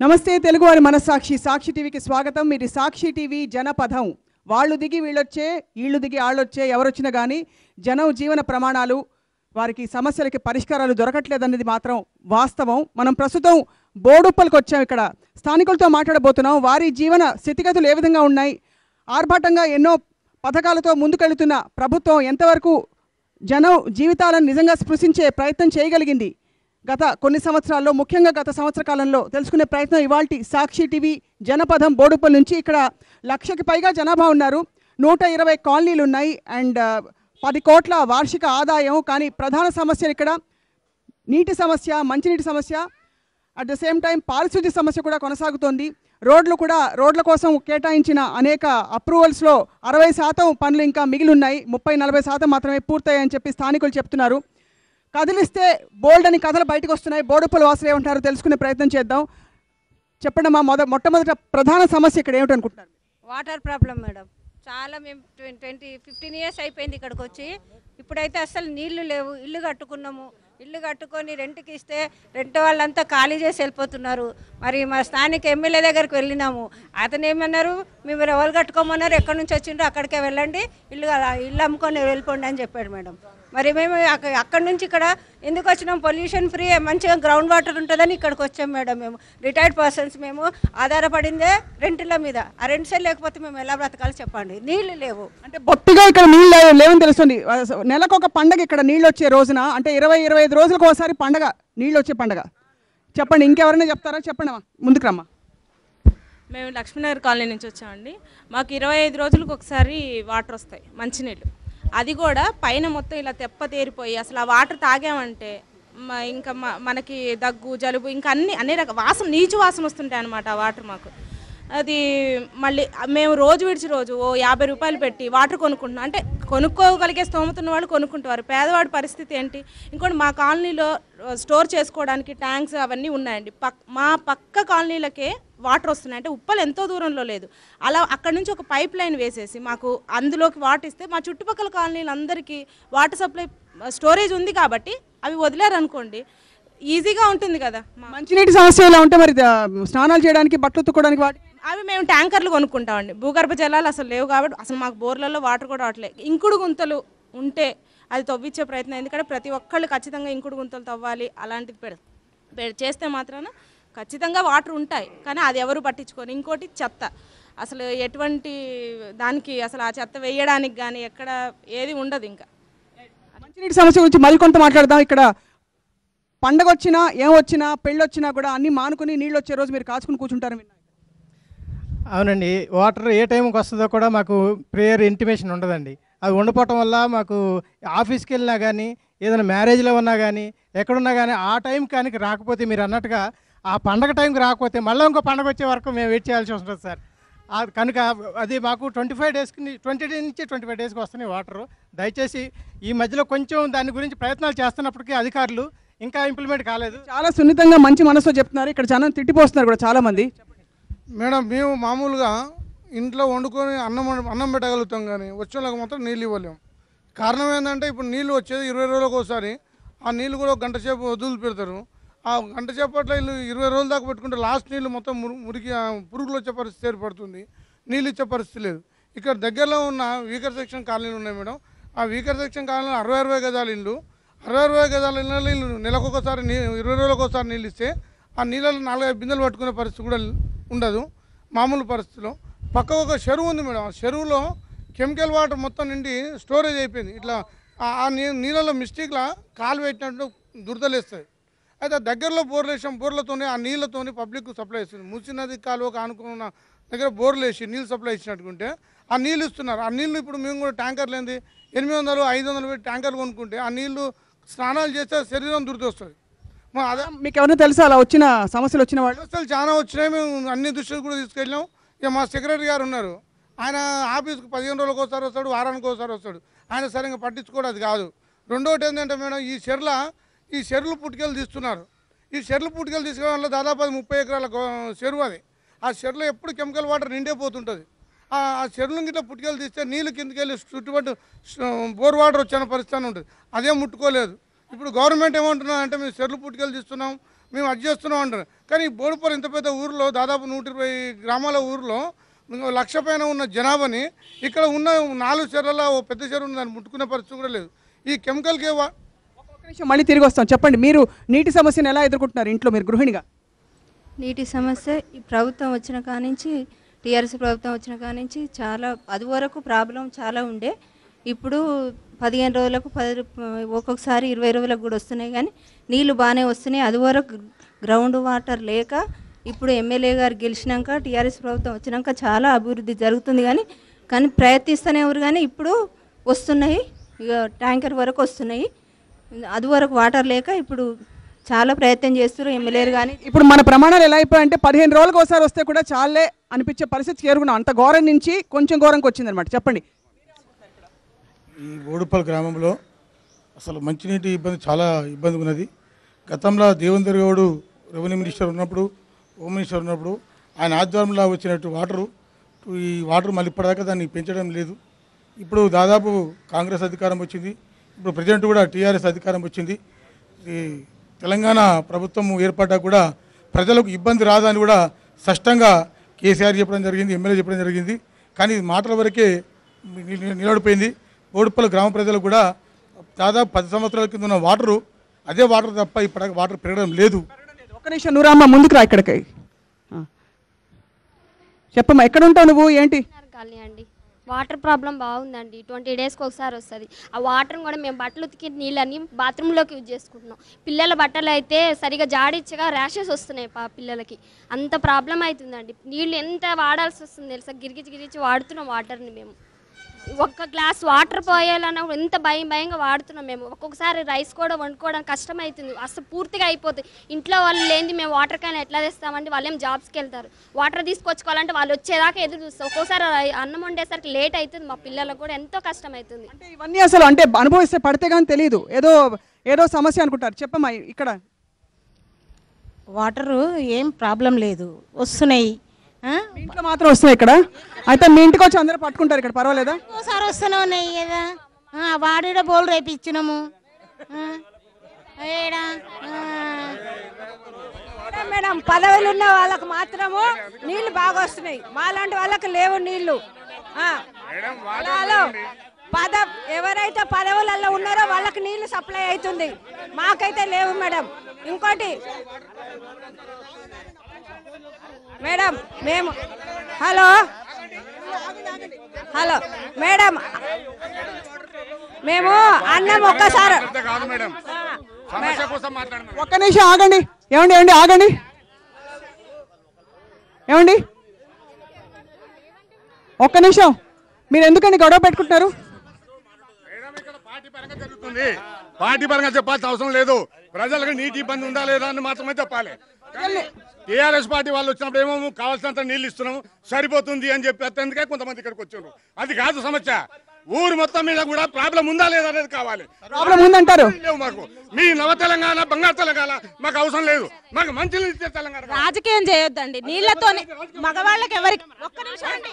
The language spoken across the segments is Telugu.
నమస్తే తెలుగువారి మనస్సాక్షి సాక్షి టీవీకి స్వాగతం. మీరు సాక్షి టీవీ జనపథం. వాళ్ళు దిగి వీళ్ళొచ్చే, వీళ్ళు దిగి వాళ్ళొచ్చే, ఎవరొచ్చినా కానీ జనం జీవన ప్రమాణాలు, వారికి సమస్యలకి పరిష్కారాలు దొరకట్లేదనేది మాత్రం వాస్తవం. మనం ప్రస్తుతం బోడుప్పల్కి వచ్చాం. ఇక్కడ స్థానికులతో మాట్లాడబోతున్నాం. వారి జీవన స్థితిగతులు ఏ విధంగా ఉన్నాయి, ఆర్భాటంగా ఎన్నో పథకాలతో ముందుకెళ్తున్న ప్రభుత్వం ఎంతవరకు జనం జీవితాలను నిజంగా స్పృశించే ప్రయత్నం చేయగలిగింది గత కొన్ని సంవత్సరాల్లో, ముఖ్యంగా గత సంవత్సర కాలంలో తెలుసుకునే ప్రయత్నం ఇవాల్టి సాక్షి టీవీ జనపథం బోడుప్పల్ నుంచి. ఇక్కడ 1,00,000కి పైగా జనాభా ఉన్నారు. 120 కాలనీలు ఉన్నాయి అండ్ 10 కోట్ల వార్షిక ఆదాయం. కానీ ప్రధాన సమస్యలు ఇక్కడ నీటి సమస్య, మంచినీటి సమస్య, అట్ ద సేమ్ టైం పారిశుద్ధ్య సమస్య కూడా కొనసాగుతోంది. రోడ్ల కోసం కేటాయించిన అనేక అప్రూవల్స్లో 60% పనులు ఇంకా మిగిలి ఉన్నాయి. 30-40% మాత్రమే పూర్తయ్యాయని చెప్పి స్థానికులు చెప్తున్నారు. కదిలిస్తే బోల్డ్ అని కథలు బయటకు వస్తున్నాయి. బోడుప్పల్ వాసులు ఏమంటారు తెలుసుకునే ప్రయత్నం చేద్దాం. చెప్పండి అమ్మా, మొట్టమొదట ప్రధాన సమస్య ఇక్కడ ఏమిటనుకుంటున్నారు? Water problem madam. చాలా మేము 15 ఇయర్స్ అయిపోయింది ఇక్కడికి వచ్చి. ఇప్పుడైతే అసలు నీళ్లు లేవు. ఇల్లు కట్టుకున్నాము, ఇల్లు కట్టుకొని రెంట్కి ఇస్తే రెంట్ వాళ్ళంతా ఖాళీ చేసి వెళ్ళిపోతున్నారు. మరి మా స్థానిక ఎమ్మెల్యే దగ్గరికి వెళ్ళినాము. అతను ఏమన్నారు, మేము ఎవరు కట్టుకోమన్నారు, ఎక్కడి నుంచి వచ్చిండ్రో అక్కడికే వెళ్ళండి, ఇల్లు అమ్ముకొని వెళ్ళిపోండి అని చెప్పాడు మేడం. మరి మేము అక్కడి నుంచి ఇక్కడ ఎందుకు వచ్చినాం, పొల్యూషన్ ఫ్రీ మంచిగా గ్రౌండ్ వాటర్ ఉంటుందని ఇక్కడికి వచ్చాం మేడం. మేము రిటైర్డ్ పర్సన్స్, మేము ఆధారపడిందే రెంట్ల మీద. ఆ రెంట్సే లేకపోతే మేము ఎలా బ్రతకాలి చెప్పండి. నీళ్లు లేవు అంటే బొత్తిగా ఇక్కడ నీళ్ళు లేవని తెలుస్తుంది. నెలకు ఒక పండగ ఇక్కడ నీళ్ళు వచ్చే రోజున, అంటే 20-25 రోజులకు ఒకసారి పండగ, నీళ్ళు వచ్చే పండగ. చెప్పండి, ఇంకెవరైనా చెప్తారా? చెప్పండి అమ్మా, ముందుకు రమ్మా. మేము లక్ష్మీనగర్ కాలనీ నుంచి వచ్చామండి. మాకు 25 రోజులకు ఒకసారి వాటర్ వస్తాయి, మంచినీళ్ళు. అది కూడా పైన మొత్తం ఇలా తెప్ప తేరిపోయి అసలు ఆ వాటర్ తాగామంటే ఇంకా మనకి దగ్గు, జలుబు, ఇంకా అన్ని రకాల వాసన, నీచు వాసన వస్తుంటాయి అన్నమాట ఆ వాటర్ మాకు. అది మళ్ళీ మేము రోజు విడిచి రోజు ఓ 50 రూపాయలు పెట్టి వాటర్ కొనుక్కుంటున్నాం. అంటే కొనుక్కోగలిగే స్తోమతున్న వాళ్ళు కొనుక్కుంటారు. పేదవాడి పరిస్థితి ఏంటి? ఇంకోటి, మా కాలనీలో స్టోర్ చేసుకోవడానికి ట్యాంక్స్ అవన్నీ ఉన్నాయండి. మా పక్క కాలనీలకే వాటర్ వస్తున్నాయి. అంటే ఉప్పల్ ఎంతో దూరంలో లేదు. అలా అక్కడి నుంచి ఒక పైప్ లైన్ వేసేసి మాకు అందులోకి వాటర్ ఇస్తే మా చుట్టుపక్కల కాలనీలందరికీ వాటర్ సప్లై స్టోరేజ్ ఉంది కాబట్టి అవి వదిలేరనుకోండి, ఈజీగా ఉంటుంది కదా. మంచినీటి సమస్య ఇలా ఉంటే మరి స్నానాలు చేయడానికి, బట్టలు ఉతుక్కోవడానికి అవి మేము ట్యాంకర్లు కొనుక్కుంటామండి. భూగర్భ జలాలు అసలు లేవు కాబట్టి అసలు మాకు బోర్లలో వాటర్ కూడా రావట్లేదు. ఇంకుడు గుంతలు ఉంటే అది తవ్వించే ప్రయత్నం, ఎందుకంటే ప్రతి ఒక్కళ్ళు ఖచ్చితంగా ఇంకుడు గుంతలు తవ్వాలి. అలాంటిది చేస్తే మాత్రాన ఖచ్చితంగా వాటర్ ఉంటాయి, కానీ అది ఎవరు పట్టించుకొని. ఇంకోటి చెత్త, అసలు ఎటువంటి దానికి అసలు ఆ చెత్త వేయడానికి కానీ ఎక్కడ ఏది ఉండదు. ఇంకా మంచినీటి సమస్య గురించి మరికొంత మాట్లాడదాం. ఇక్కడ పండగ వచ్చినా, ఏం వచ్చినా, పెళ్ళి వచ్చినా కూడా అన్నీ మానుకుని నీళ్ళు వచ్చే రోజు మీరు కాచుకుని కూర్చుంటారు. అవునండి, వాటర్ ఏ టైంకి వస్తుందో కూడా మాకు ప్రేయర్ ఇంటిమేషన్ ఉండదండి. అది ఉండిపోవటం వల్ల మాకు ఆఫీస్కి వెళ్ళినా కానీ, ఏదైనా మ్యారేజ్లో ఉన్నా కానీ, ఎక్కడున్నా కానీ ఆ టైం కానీ రాకపోతే, మీరు అన్నట్టుగా ఆ పండగ టైంకి రాకపోతే మళ్ళీ ఇంకో పండగ వచ్చే వరకు మేము వెయిట్ చేయాల్సి వస్తుంది సార్. కనుక అది మాకు 20 నుంచి 25 డేస్కి వస్తున్నాయి వాటరు. దయచేసి ఈ మధ్యలో కొంచెం దాని గురించి ప్రయత్నాలు చేస్తున్నప్పటికీ అధికారులు ఇంకా ఇంప్లిమెంట్ కాలేదు. చాలా సున్నితంగా మంచి మనసుతో చెప్తున్నారు. ఇక్కడ చాలా తిట్టిపోస్తున్నారు కూడా చాలామంది. మేడం, మేము మామూలుగా ఇంట్లో వండుకొని అన్నం పెట్టగలుగుతాం, కానీ వచ్చే వాళ్ళకి మాత్రం నీళ్ళు ఇవ్వలేము. కారణం ఏంటంటే ఇప్పుడు నీళ్ళు వచ్చేది 20 రోజులకు ఒకసారి. ఆ నీళ్ళు కూడా 1 గంట సేపు వదులు పెడతారు. ఆ 1 గంట సేపట్లో వీళ్ళు 20 రోజుల దాకా పెట్టుకుంటే లాస్ట్ నీళ్ళు మొత్తం మురికి పురుగులు వచ్చే పరిస్థితి ఏర్పడుతుంది. నీళ్ళు ఇచ్చే పరిస్థితి లేదు. ఇక్కడ దగ్గరలో ఉన్న వీకర్ సెక్షన్ కాలనీలు ఉన్నాయి మేడం. ఆ వీకర్ సెక్షన్ కాలనీలో 60 గజాల ఇల్లు, 60 గజాల ఇళ్ళు నెలకొకసారి 20 రోజులకు ఒకసారి నీళ్ళు ఇస్తే ఆ నీళ్ళలో 4-5 బిందెలు పట్టుకునే పరిస్థితి కూడా ఉండదు మామూలు పరిస్థితిలో. పక్క ఒక చెరువు ఉంది మేడం. ఆ చెరువులో కెమికల్ వాటర్ మొత్తం నిండి స్టోరేజ్ అయిపోయింది. ఇట్లా ఆ నీళ్ళలో మిస్టేక్లా కాలు పెట్టినట్టు దురదలేస్తాయి. అయితే దగ్గరలో బోర్లు వేసాం. బోర్లతోనే ఆ నీళ్ళతోని పబ్లిక్ సప్లై ఇస్తుంది. మూసినది కాలువకు ఆనుకున్న దగ్గర బోర్లు వేసి నీళ్ళు సప్లై ఇచ్చినట్టుకుంటే ఆ నీళ్ళు ఇస్తున్నారు. ఆ నీళ్ళు ఇప్పుడు మేము కూడా ట్యాంకర్లు ఏంది 800-500 పెట్టి ట్యాంకర్లు కొనుక్కుంటే ఆ నీళ్లు స్నానాలు చేస్తే శరీరం దురద వస్తుంది. అదే మీకు ఎవరైనా తెలుసా అలా వచ్చిన సమస్యలు వచ్చిన వాళ్ళు? సమస్యలు చాలా వచ్చినాయి. మేము అన్ని దృష్టిలు కూడా తీసుకెళ్ళాం. ఇక మా సెక్రటరీ గారు ఉన్నారు, ఆయన ఆఫీస్కి 15 రోజులకు ఒకసారి వస్తాడు, వారానికి ఒకసారి వస్తాడు. ఆయన సరిగ్గా పట్టించుకోవడం అది కాదు. రెండోటి ఏంటంటే మేడం, ఈ చెరువులు పుట్టుకెళ్ళి తీస్తున్నారు. ఈ చెరువులు పుట్టుకెళ్ళి తీసుకోవడం వల్ల దాదాపు 30 ఎకరాల చెరువు అది. ఆ చెరువులో ఎప్పుడు కెమికల్ వాటర్ నిండే పోతుంటుంది. ఆ చెరువులు గిట్లా పుట్టుకెళ్ళి తీస్తే నీళ్ళు కిందకి వెళ్ళి చుట్టుపట్టు బోర్ వాటర్ వచ్చిన పరిస్థితి ఉంటుంది. అదే ముట్టుకోలేదు. ఇప్పుడు గవర్నమెంట్ ఏమంటున్నా అంటే మేము చెరువులు పుట్టుకెళ్ళి తీస్తున్నాం, మేము అది చేస్తున్నాం అంటారు. కానీ బోడుపల్లి ఇంత పెద్ద ఊరిలో దాదాపు 120 గ్రామాల ఊరిలో 1,00,000 పైన ఉన్న జనాభాని ఇక్కడ ఉన్న 4 చెరువులలో ఓ పెద్ద చెరువు ఉన్న దాన్ని ముట్టుకునే పరిస్థితి కూడా లేదు. ఈ కెమికల్కి ఒక్క నిమిషం మళ్ళీ తిరిగి వస్తాం. చెప్పండి, మీరు నీటి సమస్యను ఎలా ఎదుర్కొంటున్నారు ఇంట్లో మీరు గృహిణిగా? నీటి సమస్య ఈ ప్రభుత్వం వచ్చిన కానించి, టీఆర్ఎస్ ప్రభుత్వం వచ్చిన కానించి చాలా అది వరకు ప్రాబ్లం చాలా ఉండే. ఇప్పుడు 15 రోజులకు ఒక్కొక్కసారి 20 రోజులకు కూడా వస్తున్నాయి, కానీ నీళ్లు బాగానే వస్తున్నాయి. అది వరకు గ్రౌండ్ వాటర్ లేక ఇప్పుడు ఎమ్మెల్యే గారు గెలిచినాక, టీఆర్ఎస్ ప్రభుత్వం వచ్చినాక చాలా అభివృద్ధి జరుగుతుంది. కానీ ప్రయత్నిస్తూనే ఎవరు, కానీ ఇప్పుడు వస్తున్నాయి, ఇక ట్యాంకర్ వరకు వస్తున్నాయి. అది వరకు వాటర్ లేక ఇప్పుడు చాలా ప్రయత్నం చేస్తారు ఎమ్మెల్యేలు. కానీ ఇప్పుడు మన ప్రమాణాలు ఎలా అయిపోయాయంటే 15 రోజులకు ఒకసారి వస్తే కూడా చాలే అనిపించే పరిస్థితి చేరుకున్నాం. అంత ఘోరం నుంచి కొంచెం ఘోరంకి వచ్చిందనమాట. చెప్పండి. ఈ బోడుపల్లి గ్రామంలో అసలు మంచినీటి ఇబ్బంది చాలా ఇబ్బంది ఉన్నది. గతంలో దేవేందర్ గౌడ్ రెవెన్యూ మినిస్టర్ ఉన్నప్పుడు, హోమ్ మినిస్టర్ ఉన్నప్పుడు ఆయన ఆధ్వర్యంలో వచ్చినట్టు ఈ వాటర్ మళ్ళీ ఇప్పటిదాకా దాన్ని పెంచడం లేదు. ఇప్పుడు దాదాపు కాంగ్రెస్ అధికారం వచ్చింది, ఇప్పుడు ప్రజెంట్ కూడా టీఆర్ఎస్ అధికారం వచ్చింది. ఈ తెలంగాణ ప్రభుత్వం ఏర్పడ్డా కూడా ప్రజలకు ఇబ్బంది రాదని కూడా స్పష్టంగా కేసీఆర్ చెప్పడం జరిగింది, ఎమ్మెల్యే చెప్పడం జరిగింది. కానీ మాటల వరకే నిలబడిపోయింది. బోడుపల్లి గ్రామ ప్రజలకు కూడా దాదాపు 10 సంవత్సరాల కింద ఉన్న వాటరు అదే వాటర్ తప్ప ఇప్పటికి వాటర్ పెరగడం లేదు. ఒక్క నిమిషం నూరమ్మ ముందుకు రా ఇక్కడికి. చెప్పమ్మా, ఎక్కడ ఉంటావు నువ్వు, ఏంటి? కాలనీ అండి. వాటర్ ప్రాబ్లం బాగుందండి. 20 డేస్కి ఒకసారి వస్తుంది. ఆ వాటర్ కూడా మేము బట్టలు ఉతికి నీళ్ళని బాత్రూంలోకి యూజ్ చేసుకుంటున్నాం. పిల్లల బట్టలు అయితే సరిగా జాడిచ్చగా ర్యాషెస్ వస్తున్నాయి పిల్లలకి. అంత ప్రాబ్లం అవుతుందండి. నీళ్ళు ఎంత వాడాల్సి వస్తుంది తెలుసా? గిరిగిచి వాడుతున్నాం వాటర్ని. మేము ఒక్క గ్లాస్ వాటర్ పోయాలన్నా ఎంత భయంగా వాడుతున్నాం మేము. ఒక్కొక్కసారి రైస్ కూడా వండుకోవడం కష్టమవుతుంది, అసలు పూర్తిగా అయిపోతుంది. ఇంట్లో వాళ్ళు లేనిది మేము వాటర్ క్యాన్ ఎట్లా తెస్తామంటే వాళ్ళేం జాబ్స్కి వెళ్తారు. వాటర్ తీసుకొచ్చుకోవాలంటే వాళ్ళు వచ్చేదాకా ఎదురు చూస్తాం. ఒక్కోసారి అన్నం వండేసరికి లేట్ అవుతుంది. మా పిల్లలకు కూడా ఎంతో కష్టం అవుతుంది. అంటే ఇవన్నీ అసలు అంటే అనుభవిస్తే పడితే కానీ తెలియదు, ఏదో సమస్య అనుకుంటారు. చెప్పమ్మా, ఇక్కడ వాటరు ఏం ప్రాబ్లం లేదు, వస్తున్నాయి. ఇంట్లో మాత్రం వస్తున్నాయి ఇక్కడ. అయితే మీ ఇంటికి వచ్చి అందరూ పట్టుకుంటారు ఇక్కడ, పర్వాలేదా? ఒకసారి వస్తూనే ఉన్నాయి కదా. వాడిడ బోల్ రేపు ఇచ్చినాము. మేడం, పదవులు ఉన్న వాళ్ళకు మాత్రము నీళ్లు బాగా వస్తున్నాయి, మాలాంటి వాళ్ళకి లేవు నీళ్లు. ఎవరైతే పదవులలో ఉన్నారో వాళ్ళకి నీళ్లు సప్లై అవుతుంది, మాకైతే లేవు మేడం. ఇంకోటి మేడం, మేము హలో మేడం, మేము అన్నం ఒక్కసారి ఒక్క నిమిషం ఆగండి. ఏమండి ఆగండి. ఏమండి ఒక్క నిమిషం, మీరు ఎందుకండి గొడవ పెట్టుకుంటున్నారు? పార్టీ పరంగా చెప్పాల్సిన అవసరం లేదు. ప్రజలకు నీటి ఇబ్బంది ఉందా లేదా అని మాత్రమే చెప్పాలి. టీఆర్ఎస్ పార్టీ వాళ్ళు వచ్చినప్పుడు ఏమో కావాల్సినంత నీళ్ళు ఇస్తున్నాము, సరిపోతుంది అని చెప్పేందుకే కొంతమంది ఇక్కడికి వచ్చారు. అది కాదు సమస్య. ఊరు మొత్తం మీద కూడా ప్రాబ్లం ఉందా లేదా అనేది కావాలి. ప్రాబ్లం ఉందంటారు. మాకు మీ నవ తెలంగాణ, బంగారు తెలంగాణ మాకు అవసరం లేదు. మాకు మంచి ఇచ్చే తెలంగాణ. రాజకీయం చేయొద్దండి నీళ్లతో. మగవాళ్ళకి ఎవరికి ఒక్క నిమిషం అండి,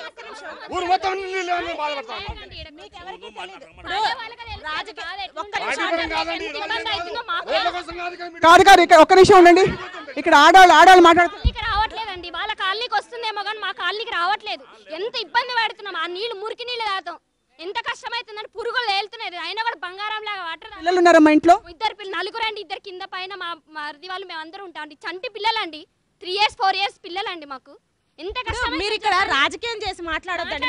ఊరు మొత్తం నీళ్ళు బాధపడతాం. కాదు ఒక్క నిమిషం ఉండండి. ఇక్కడ ఆడవాళ్ళు మాట్లాడుతున్నారు. రావట్లేదండి, వాళ్ళ కాలనీకి వస్తుందేమో కానీ మా కాలనీకి రావట్లేదు. ఎంత ఇబ్బంది పడుతున్నాం. ఆ నీళ్ళు మురికి నీళ్ళు తాగుతాం, ఎంత కష్టమైతుందని పురుగులు తేలుతున్నాయి. అయినా కూడా బంగారం లాగా వాటర్. పిల్లలు ఉన్నారమ్మా ఇంట్లో? ఇద్దరు పిల్లలు, నలుగురండి. ఇద్దరు కింద పైన మా మరిది వాళ్ళు మేమందరూ ఉంటాం. చంటి పిల్లలండి, 3 years 4 years పిల్లలండి. మాకు ఎంత కష్టం. మీరు ఇక్కడ రాజకీయం చేసి మాట్లాడొద్దండి.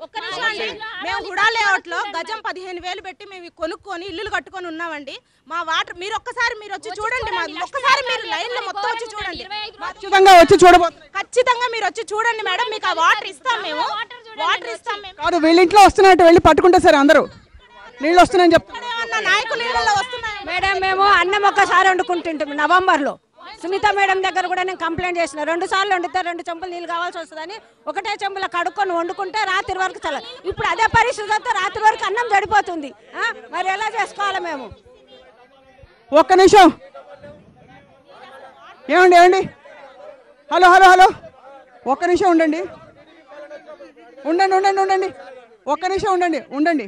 ఒక్క నిమిషం అండి. మేము హుడా లేఅవుట్ లో గజం 15,000 పెట్టి మేము కొనుక్కొని ఇల్లులు కట్టుకొని ఉన్నామండి. మా వాటర్ మీరు ఒక్కసారి వచ్చి చూడండి. ఒక్కసారి మీరు లైన్ లో మొత్తం వచ్చి చూడండి. ఖచ్చితంగా మీరు వచ్చి చూడండి మేడం, మీకు ఆ వాటర్ ఇస్తాం మేము. వాటర్ ఇస్తాం మేము. కాదు, వీళ్ళింట్లో వస్తున్నట్టు వెళ్ళి పట్టుకుంటే సరే అందరూ నీళ్ళు వస్తున్నాయని చెప్తారు. నాయకులు నీళ్ళలో వస్తున్నాయి మేడం. మేము అన్నం ఒక్కసారి వండుకుంటుంటాం. నవంబర్లో సునీత మేడం దగ్గర కూడా నేను కంప్లైంట్ చేసిన. 2 సార్లు వండితే 2 చెంబులు నీళ్ళు కావాల్సి వస్తుందని ఒకటే చెంబులో కడుక్కొని వండుకుంటే రాత్రి వరకు చల్ల. ఇప్పుడు అదే పరిస్థితి వస్తే రాత్రి వరకు అన్నం సరిపోతుంది. మరి ఎలా చేసుకోవాలి మేము? ఒక్క నిమిషం. ఏమండి హలో ఒక్క నిమిషం ఉండండి. ఒక్క నిమిషం ఉండండి.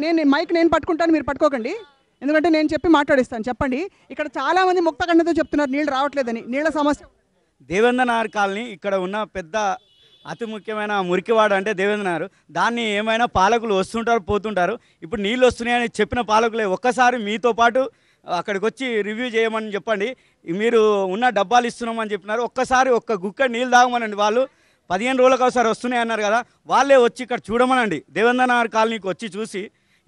నేను మైక్ పట్టుకుంటాను, మీరు పట్టుకోకండి. ఎందుకంటే నేను చెప్పి మాట్లాడిస్తాను. చెప్పండి, ఇక్కడ చాలామంది ముక్తకంఠతో చెప్తున్నారు నీళ్ళు రావట్లేదని. నీళ్ళ సమస్య దేవేంద్రనగర్ కాలనీ ఇక్కడ ఉన్న పెద్ద అతి ముఖ్యమైన మురికివాడ అంటే దేవేంద్రనగర్. దాన్ని ఏమైనా పాలకులు వస్తుంటారు పోతుంటారు. ఇప్పుడు నీళ్ళు వస్తున్నాయని చెప్పిన పాలకులే ఒక్కసారి మీతో పాటు అక్కడికి వచ్చి రివ్యూ చేయమని చెప్పండి. మీరు ఉన్న డబ్బాలు ఇస్తున్నామని చెప్పినారు, ఒక్కసారి ఒక్క గుక్క నీళ్ళు తాగమనండి. వాళ్ళు 15 రోజులకు ఒకసారి వస్తున్నాయి అన్నారు కదా, వాళ్ళే వచ్చి ఇక్కడ చూడమనండి. దేవేంద్రనగర్ కాలనీకి వచ్చి చూసి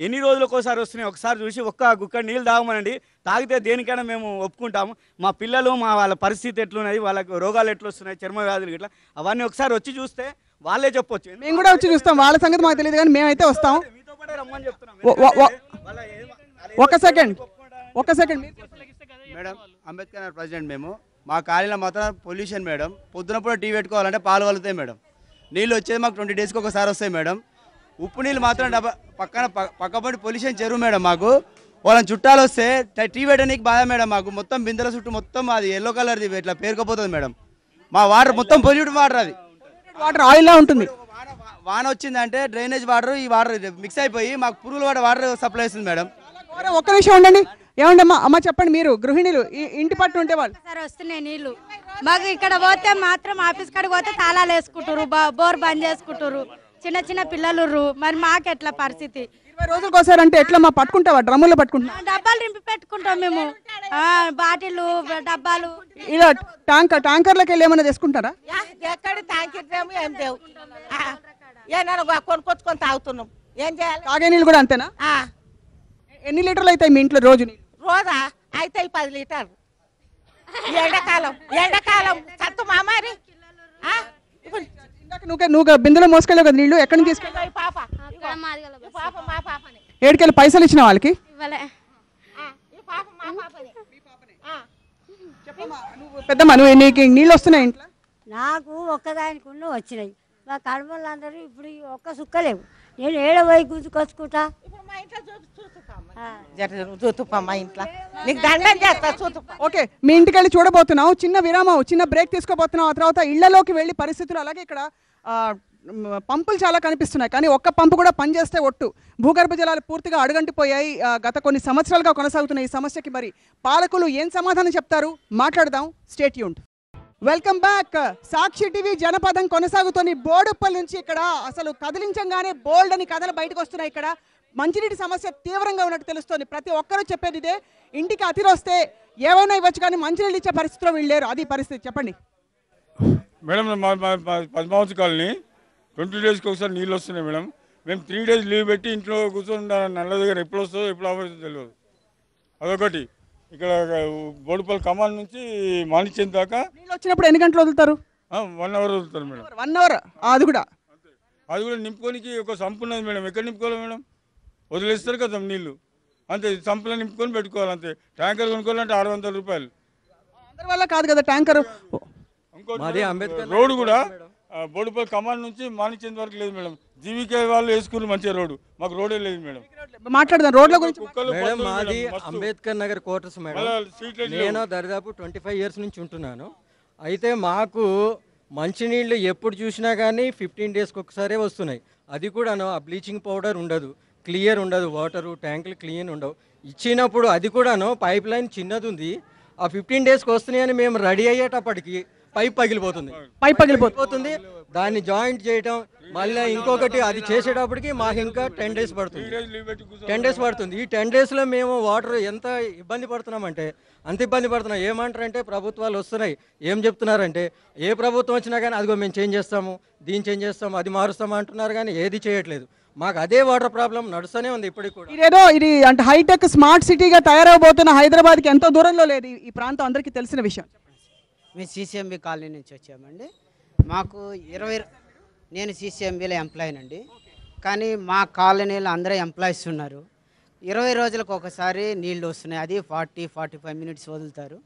ఎన్ని రోజులకు ఒకసారి వస్తున్నాయి ఒకసారి చూసి ఒక్క గుక్క నీళ్ళు తాగమనండి. తాగితే దేనికైనా మేము ఒప్పుకుంటాము. మా పిల్లలు వాళ్ళ పరిస్థితి ఎట్లున్నది, వాళ్ళకి రోగాలు ఎట్లా వస్తున్నాయి, చర్మ వ్యాధులు ఇట్లా అవన్నీ ఒకసారి వచ్చి చూస్తే వాళ్ళే చెప్పొచ్చు. మేము కూడా వచ్చి చూస్తాం, వాళ్ళ సంగతి మాకు తెలియదు కానీ మేమైతే వస్తాం. మీతో పాటే రమ్మని చెప్తున్నాం. ఒక second madam, Ambedkar Nagar president మేము. మా కాలనీలో మాత్రం పొల్యూషన్ మేడం. పొద్దున పూట టీ పెట్టుకోవాలంటే పాలు వలుతాయి మేడం. నీళ్ళు వచ్చేది మాకు 20 డేస్కి ఒకసారి వస్తాయి మేడం. ఉప్పు నీళ్ళు మాత్రం పక్కపడి పొల్యూషన్ చెరువు మేడం. మాకు వాళ్ళని చుట్టాలు వస్తే టీ పెట్టడానికి బాధ మేడం. మాకు మొత్తం బిందెల చుట్టూ మొత్తం అది ఎల్లో కలర్ది ఇట్లా పేరుకపోతుంది మేడం. మా వాటర్ మొత్తం పొల్యూట్ వాటర్, అది వాటర్ ఆయిల్లా ఉంటుంది. వాన వచ్చిందంటే డ్రైనేజ్ వాటర్ ఈ వాటర్ మిక్స్ అయిపోయి మాకు పురుగుల వాటర్ సప్లై అవుతుంది మేడం. ఒక్క నిమిషం ఉండండి. ఏమండి అమ్మ చెప్పండి, మీరు గృహిణులు ఇంటి పట్టు ఉంటే వాళ్ళు సార్ వస్తున్నాయి నీళ్లు మాకు. ఇక్కడ పోతే మాత్రం ఆఫీస్ కాడికి పోతే తాళాలు వేసుకుంటారు, బోర్ బంద్ చేసుకుంటారు, చిన్న చిన్న పిల్లలు. మరి మాకు ఎట్లా పరిస్థితి? 20 రోజులకు ఒకసారి అంటే ఎట్లా? మా పట్టుకుంటావా? డ్రమ్ముల్లో పట్టుకుంటా? డబ్బాలు నింపి పెట్టుకుంటాం మేము, బాటిల్ డబ్బాలు. ఇలా ట్యాంకర్లకి వెళ్ళి ఏమైనా తీసుకుంటారా? ఎక్కడ ట్యాంకర్ ఏం దేవు ఏమన్నా కొనుక్కొచ్చుకొని తాగుతున్నాం. ఏం చేయాలి? తాగే నీళ్ళు కూడా అంతేనా? ఎన్ని లీటర్లు అవుతాయి మీ ఇంట్లో రోజు? రోజా అయితే 10 లీటర్లు. ఎండాకాలం సత్తు మామారి నువ్వు బిందెలో మోసుకెళ్ళావు కదా నీళ్ళు, ఎక్కడి నుంచి తీసుకెళ్ళావు? పాప మా పాపని ఏడుకెళ్ళి పైసలు ఇచ్చిన వాళ్ళకి? పెద్దమ్మా, నీకు నీళ్ళు వస్తున్నాయి ఇంట్లో? నాకు ఒక్కదానికి వచ్చినాయి. మా కడమలందరూ ఇప్పుడు ఒక్క సుక్కలేవు. నేను ఏడవై గుంజుకొచ్చుకుంటా. చూతుపమ్మా ఇంట్లో నీకు దండం చేస్తా చూతుపా. ఓకే, మీ ఇంటికి వెళ్ళి చూడబోతున్నావు. చిన్న విరామం, చిన్న బ్రేక్ తీసుకోబోతున్నావు. ఆ తర్వాత ఇళ్లలోకి వెళ్ళి పరిస్థితులు, అలాగే ఇక్కడ పంపులు చాలా కనిపిస్తున్నాయి కానీ ఒక్క పంపు కూడా పనిచేస్తే ఒట్టు. భూగర్భ జలాలు పూర్తిగా అడుగంటిపోయాయి. గత కొన్ని సంవత్సరాలుగా కొనసాగుతున్న ఈ సమస్యకి మరి పాలకులు ఏం సమాధానం చెప్తారు మాట్లాడదాం. Stay tuned. Welcome back. Sakshi TV జనపదం కొనసాగుతోంది. బోడుప్పల్ నుంచి ఇక్కడ అసలు కదిలించంగానే బోల్డ్ అని కథలు బయటకు వస్తున్నాయి. ఇక్కడ మంచినీటి సమస్య తీవ్రంగా ఉన్నట్టు తెలుస్తోంది. ప్రతి ఒక్కరూ చెప్పేది ఇదే, ఇంటికి అతిథి వస్తే ఏమైనా ఇవ్వచ్చు కానీ మంచినీళ్ళు ఇచ్చే పరిస్థితిలో వీళ్ళు లేరు. అది పరిస్థితి. చెప్పండి మేడం. పద్మావతి కాలనీ 20 డేస్కి ఒకసారి నీళ్ళు వస్తున్నాయి మేడం. మేము 3 డేస్ లీవ్ పెట్టి ఇంట్లో కూర్చొని నల్ల దగ్గర ఎప్పుడు వస్తుందో ఎప్పుడు ఆపేస్తుందో తెలియదు. అదొకటి. ఇక్కడ బోడుపల్లి కమాన్ నుంచి మాణిక్యం దాకా నీళ్ళు వచ్చినప్పుడు ఎన్ని గంటలు వదులుతారు? 1 అవర్ వదులుతారు మేడం. 1 అవర్? అది కూడా నింపుకోనికి ఒక సంపు ఉన్నది మేడం. ఎక్కడ నింపుకోవాలి మేడం? వదిలేస్తారు కదా నీళ్ళు, అంతే. సంపులో నింపుకొని పెట్టుకోవాలి అంతే. ట్యాంకర్ కొనుక్కోవాలంటే 600 రూపాయలు. అందరి వల్ల కాదు కదా ట్యాంకర్. ఇంకోటి రోడ్డు కూడా బోడుపల్లి కమాన్ నుంచి మాణిక్యం వరకు లేదు మేడం. జీవికే వాళ్ళు వేసుకుని మంచిగా రోడ్డు, మాకు రోడే లేదు మేడం. మాట్లాడదాం రోడ్ల గురించి. మేడం మాది అంబేద్కర్ నగర్ క్వార్టర్స్ మేడం. నేను దాదాపు 25 ఇయర్స్ నుంచి ఉంటున్నాను. అయితే మాకు మంచినీళ్ళు ఎప్పుడు చూసినా కానీ 15 డేస్కి ఒకసారే వస్తున్నాయి. అది కూడాను ఆ బ్లీచింగ్ పౌడర్ ఉండదు, క్లియర్ ఉండదు, వాటరు ట్యాంకులు క్లీన్ ఉండవు. ఇచ్చినప్పుడు అది కూడాను పైప్ లైన్ చిన్నది ఉంది. ఆ 15 డేస్కి వస్తున్నాయని మేము రెడీ అయ్యేటప్పటికి పైప్ పగిలిపోతుంది. దాన్ని జాయింట్ చేయటం, మళ్ళీ ఇంకొకటి అది చేసేటప్పటికి మాకు ఇంకా 10 డేస్ పడుతుంది. 10 డేస్ పడుతుంది. ఈ 10 డేస్లో మేము వాటర్ ఎంత ఇబ్బంది పడుతున్నామంటే అంత ఇబ్బంది పడుతున్నాం. ఏమంటారంటే ప్రభుత్వాలు వస్తున్నాయి, ఏం చెప్తున్నారంటే ఏ ప్రభుత్వం వచ్చినా కానీ అదిగో మేము చేంజ్ చేస్తాము, దీన్ని చేంజ్ చేస్తాము, అది మారుస్తాము అంటున్నారు కానీ ఏది చేయట్లేదు. మాకు అదే వాటర్ ప్రాబ్లం నడుస్తూనే ఉంది ఇప్పటికి కూడా. ఇదేదో ఇది అంటే హైటెక్ స్మార్ట్ సిటీగా తయారవబోతున్న హైదరాబాద్కి ఎంతో దూరంలో లేదు ఈ ప్రాంతం, అందరికీ తెలిసిన విషయం. మేము సీసీఎంబీ కాలనీ నుంచి వచ్చామండి. మాకు నేను సీసీఎంబీలో ఎంప్లాయీనండి. కానీ మా కాలనీలో అందరూ ఎంప్లాయీస్ ఉన్నారు. 20 రోజులకు ఒకసారి నీళ్ళు వస్తున్నాయి. అది 40-45 మినిట్స్ వదులుతారు.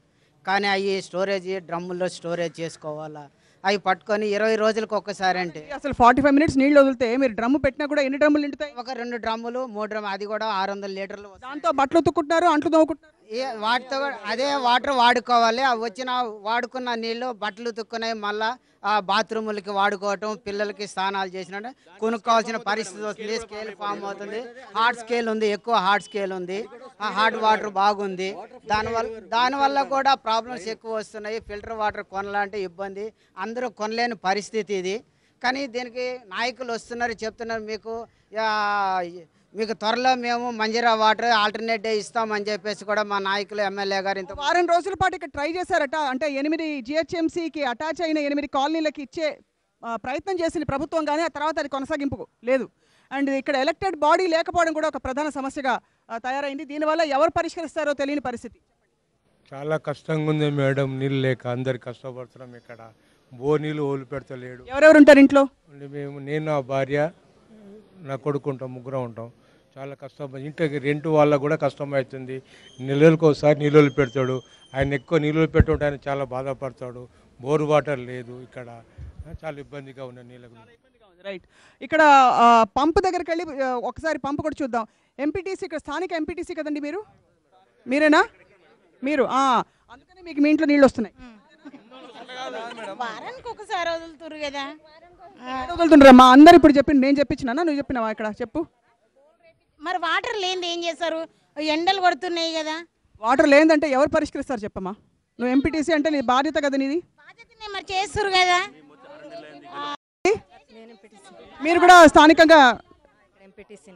కానీ అవి స్టోరేజ్ డ్రమ్ముల్లో స్టోరేజ్ చేసుకోవాలా, అవి పట్టుకొని 20 రోజులకు ఒక్కసారి అంటే అసలు 45 మినిట్స్ నీళ్ళు వదిలితే మీరు డ్రమ్ము పెట్టినా కూడా ఎన్ని డ్రమ్ములు నిండుతాయి? ఒక 2 డ్రమ్ములు 3 డ్రమ్ములు, అది కూడా 600 లీటర్లు. దాంతో బట్టలు ఉతుక్కుంటున్నారు, అంట్లు తోముకుంటున్నారు. వాటితో అదే వాటర్ వాడుకోవాలి. ఆ వాడుకున్న నీళ్ళు బట్టలు ఉతుక్కునే మళ్ళీ బాత్రూములకి వాడుకోవటం, పిల్లలకి స్నానాలు చేసినట్టు కొనుక్కోవాల్సిన పరిస్థితి వస్తుంది. స్కేల్ ఫామ్ అవుతుంది. హార్డ్ స్కేల్ ఉంది, ఎక్కువ హార్డ్ స్కేల్ ఉంది. హార్డ్ వాటర్ బాగుంది. దానివల్ల కూడా ప్రాబ్లమ్స్ ఎక్కువ వస్తున్నాయి. ఫిల్టర్ వాటర్ కొనాలంటే ఇబ్బంది, అందరూ కొనలేని పరిస్థితి ఇది. కానీ దీనికి నాయకులు వస్తున్నారు, చెప్తున్నారు మీకు త్వరలో మేము మంజీరా వాటర్ ఆల్టర్నేట్ డే ఇస్తామని చెప్పేసి కూడా మా నాయకులు ఎమ్మెల్యే గారు ఇంత వారం రోజుల పాటు ఇక్కడ ట్రై చేశారట. అంటే 8 GHMCకి అటాచ్ అయిన 8 కాలనీలకి ఇచ్చే ప్రయత్నం చేసింది ప్రభుత్వం, కానీ ఆ తర్వాత అది కొనసాగింపు లేదు. అండ్ ఇక్కడ ఎలక్టెడ్ బాడీ లేకపోవడం కూడా ఒక ప్రధాన సమస్యగా తయారైంది. దీనివల్ల ఎవరు పరిష్కరిస్తారో తెలియని పరిస్థితి. చాలా కష్టంగా ఉంది మేడం, నీళ్ళు లేక అందరు కష్టపడుతున్నాం. ఇక్కడ బోర్ నీళ్ళు ఓలు పెడతలేడు. ఎవరెవరు ఉంటారు ఇంట్లో? నేను, నా భార్య, నా కొడుకు ఉంటాం, ముగ్గురం ఉంటాం. చాలా కష్టం. ఇంటికి రెంట్ వాళ్ళ కూడా కష్టమవుతుంది. నెలలకు ఒకసారి నీళ్ళు పెడతాడు. ఆయన ఎక్కువ నీళ్ళు పెట్టుంటే ఆయన చాలా బాధపడతాడు. బోర్ వాటర్ లేదు ఇక్కడ, చాలా ఇబ్బందిగా ఉన్న నీళ్ళ గురించి. రైట్, ఇక్కడ పంప్ దగ్గరికి వెళ్ళి ఒకసారి పంప్ కూడా చూద్దాం. ఎంపీటీసీ, ఇక్కడ స్థానిక ఎంపీటీసీ కదండి మీరు? మీరేనా? మీరు అందుకని మీకు మీ ఇంట్లో నీళ్ళు వస్తున్నాయి. వారానికి ఒకసారి వదులుతురు కదా. వదులుతుండ్రా మా అందరు ఇప్పుడు చెప్పింది. నేను చెప్పించినా, నువ్వు చెప్పినావా? ఇక్కడ చెప్పు. మరి వాటర్ లేనిది ఏం చేస్తారు? ఎండలు కొడుతున్నాయి కదా. వాటర్ లేదంటే ఎవరు పరిష్కరిస్తారు చెప్పమ్మా? నువ్వు ఎంపీటీసీ అంటే నీ బాధ్యత కదా నీది. మరి చేస్తారు కదా. మీరు కూడా స్థానికంగా ఎంపీటీసీ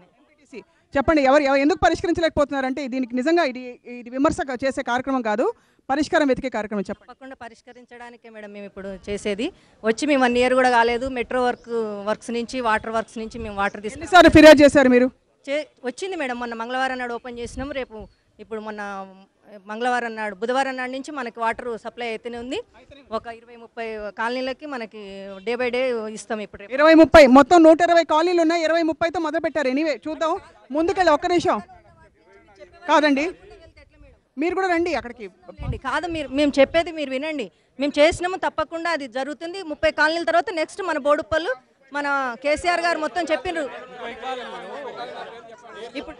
చెప్పండి, ఎందుకు పరిష్కరించలేకపోతున్నారంటే దీనికి నిజంగా ఇది విమర్శ చేసే కార్యక్రమం కాదు, పరిష్కారం వెతికే కార్యక్రమం. చెప్పండి. తప్పకుండా పరిష్కరించడానికే మేడం మేము ఇప్పుడు చేసేది. వచ్చి మేము 1 year కూడా కాలేదు. మెట్రో వర్క్స్ నుంచి, వాటర్ వర్క్స్ నుంచి మేము వాటర్ తీసుకుని ఎన్నిసార్లు ఫిర్యాదు చేశారు మీరు? వచ్చింది మేడం. మొన్న మంగళవారం నాడు ఓపెన్ చేసినాం. రేపు ఇప్పుడు మొన్న మంగళవారం నాడు, బుధవారం నాడు నుంచి మనకి వాటర్ సప్లై అయితేనే ఉంది. ఒక 20-30 కాలనీలకి మనకి డే బై డే ఇస్తాం. ఇప్పుడు 20-30 మొత్తం 120 కాలనీలు ఉన్నాయి. 20-30తో మొదలు పెట్టారు. ఎనీవే చూద్దాం, ముందుకెళ్ళి. ఒక్క నిమిషం కాదండి, మీరు కూడా రండి అక్కడికి. కాదు, మేము చెప్పేది మీరు వినండి. మేము చేసినాము, తప్పకుండా అది జరుగుతుంది. 30 కాలనీల తర్వాత నెక్స్ట్ మన బోడుప్పలు, మన కేసీఆర్ గారు మొత్తం చెప్పిండ్రు. ఇప్పుడు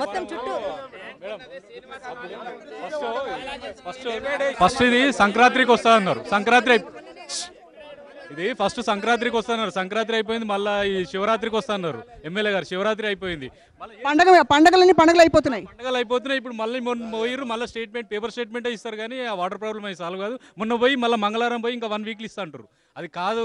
మొత్తం చుట్టూ ఫస్ట్ ఇది సంక్రాంతికి వస్తా అన్నారు. ఇది ఫస్ట్ సంక్రాంతికి వస్తున్నారు. సంక్రాంతి అయిపోయింది, మళ్ళీ ఈ శివరాత్రికి వస్తా అన్నారు ఎమ్మెల్యే గారు. శివరాత్రి అయిపోయింది, పండగలు అయిపోతున్నాయి. ఇప్పుడు మళ్ళీ మొన్న పోయిర్రు, మళ్ళీ పేపర్ స్టేట్మెంట్ ఇస్తారు. కానీ ఆ వాటర్ ప్రాబ్లం అయి సాల్వ్ కాదు. మొన్న పోయి మళ్ళీ మంగళవారం పోయి ఇంకా 1 week ఇస్తా అంటారు. అది కాదు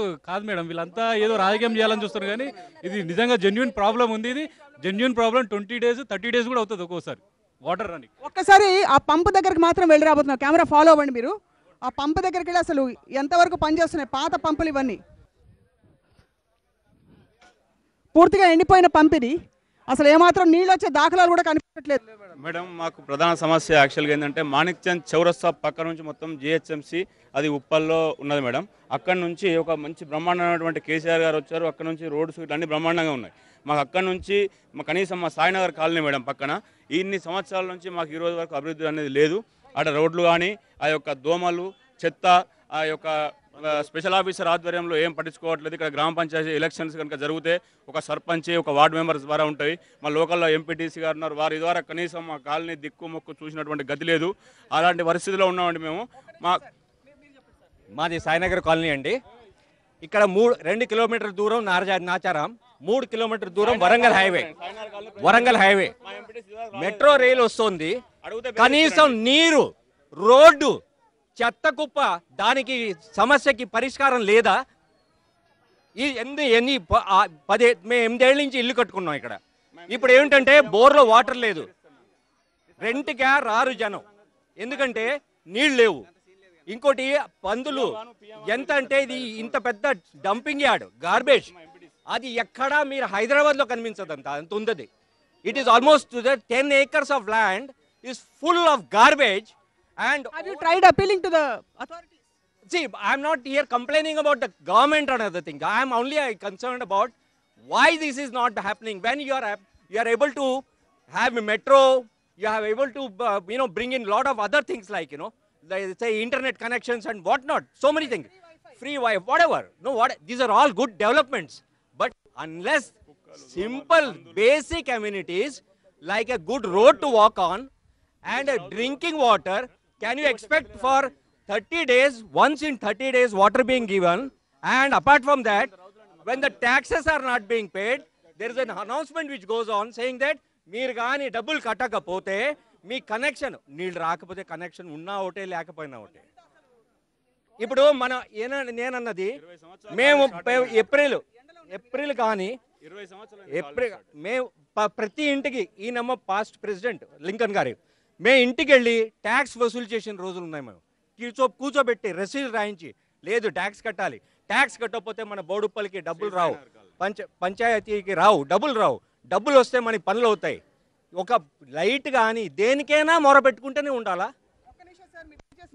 మేడం, వీళ్ళంతా ఏదో రాజకీయం చేయాలని చూస్తారు. కానీ ఇది నిజంగా జెన్యున్ ప్రాబ్లం ఉంది. ఇది జెన్యున్ ప్రాబ్లం. 20 days 30 days కూడా అవుతుంది ఒక్కోసారి వాటర్ అని. ఒక్కసారి ఆ పంపు దగ్గరికి మాత్రం వెళ్ళి రాబోతున్నారు. కెమెరా ఫాలో అవ్వండి మీరు. ఆ పంపు దగ్గరికి వెళ్ళి అసలు ఎంతవరకు పనిచేస్తున్నాయి పాత పంపులు ఇవన్నీ. పూర్తిగా ఎండిపోయిన పంపిది, అసలు ఏమాత్రం నీళ్ళు వచ్చే దాఖలాలు కూడా కనిపించట్లేదు. మేడం, మాకు ప్రధాన సమస్య యాక్చువల్గా ఏంటంటే మాణిక్ చంద్ చౌరస్తా పక్క నుంచి మొత్తం జిహెచ్ఎంసీ అది ఉప్పల్లో ఉన్నది మేడం. అక్కడ నుంచి ఒక మంచి బ్రహ్మాండమైనటువంటి కేసీఆర్ గారు వచ్చారు. అక్కడ నుంచి రోడ్స్ అన్ని బ్రహ్మాండంగా ఉన్నాయి. మాకు అక్కడ నుంచి కనీసం మా సాయినగర్ కాలనీ మేడం పక్కన ఇన్ని సంవత్సరాల నుంచి మాకు ఈ రోజు వరకు అభివృద్ధి అనేది లేదు. అక్కడ రోడ్లు కానీ, ఆ యొక్క దోమలు, చెత్త, ఆ యొక్క స్పెషల్ ఆఫీసర్ ఆధ్వర్యంలో ఏం పట్టించుకోవట్లేదు. ఇక్కడ గ్రామ పంచాయతీ ఎలక్షన్స్ కనుక జరిగితే ఒక సర్పంచ్, ఒక వార్డు మెంబర్స్ ద్వారా ఉంటాయి. మా లోకల్లో ఎంపీటీసీ గారు ఉన్నారు. వారి ద్వారా కనీసం మా కాలనీ దిక్కు మొక్కు చూసినటువంటి గతి లేదు. అలాంటి పరిస్థితిలో ఉన్నామండి మేము. మాది సాయినగర్ కాలనీ అండి. ఇక్కడ 2 కిలోమీటర్ దూరం నాచారం, 3 కిలోమీటర్ దూరం వరంగల్ హైవే. మెట్రో రైలు వస్తుంది. కనీసం నీరు, రోడ్డు, చెత్త కుప్ప, దానికి సమస్యకి పరిష్కారం లేదా? మేము 8 ఏళ్ళ నుంచి ఇల్లు కట్టుకున్నాం ఇక్కడ. ఇప్పుడు ఏమిటంటే బోర్లో వాటర్ లేదు, రెంట్గా రారు జనం, ఎందుకంటే నీళ్ళు లేవు. ఇంకోటి పందులు ఎంత అంటే ఇది ఇంత పెద్ద డంపింగ్ యార్డ్, గార్బేజ్, అది ఎక్కడా మీరు హైదరాబాద్లో కనిపించదు. అంత ఉంది. It is almost 10 acres of land is full of garbage. And have you tried appealing to the authorities? See, I am not here complaining about the government or other thing. I am only concerned about why this is not happening. When you are able to have a metro, you are able to bring in lot of other things like say internet connections and whatnot, so many things, free Wi-Fi, whatever. These are all good developments. But unless simple basic amenities like a good road to walk on And drinking water, can you expect for 30 days, once in 30 days water being given? And apart from that, when the taxes are not being paid, there is an announcement which goes on saying that మీరు కానీ డబ్బులు కట్టకపోతే మీ కనెక్షన్ నీళ్ళు రాకపోతే కనెక్షన్ ఉన్నా ఒకటే లేకపోయినా ఒకటే. ఇప్పుడు మనం నేనన్నది మేము ఏప్రిల్ కానీ మేము ప్రతి ఇంటికి ఈయనమ్మ పాస్ట్ ప్రెసిడెంట్ లింకన్ గారు మేము ఇంటికి వెళ్ళి ట్యాక్స్ వసూలు చేసిన రోజులు ఉన్నాయి. మేము కూర్చోబెట్టి రసీదు రాయించి లేదు ట్యాక్స్ కట్టాలి, ట్యాక్స్ కట్టకపోతే మన బోడుప్పలకి డబ్బులు రావు, పంచాయతీకి రావు, డబ్బులు వస్తే మన పనులు అవుతాయి. ఒక లైట్ కానీ దేనికైనా మొర పెట్టుకుంటూనే ఉండాలా?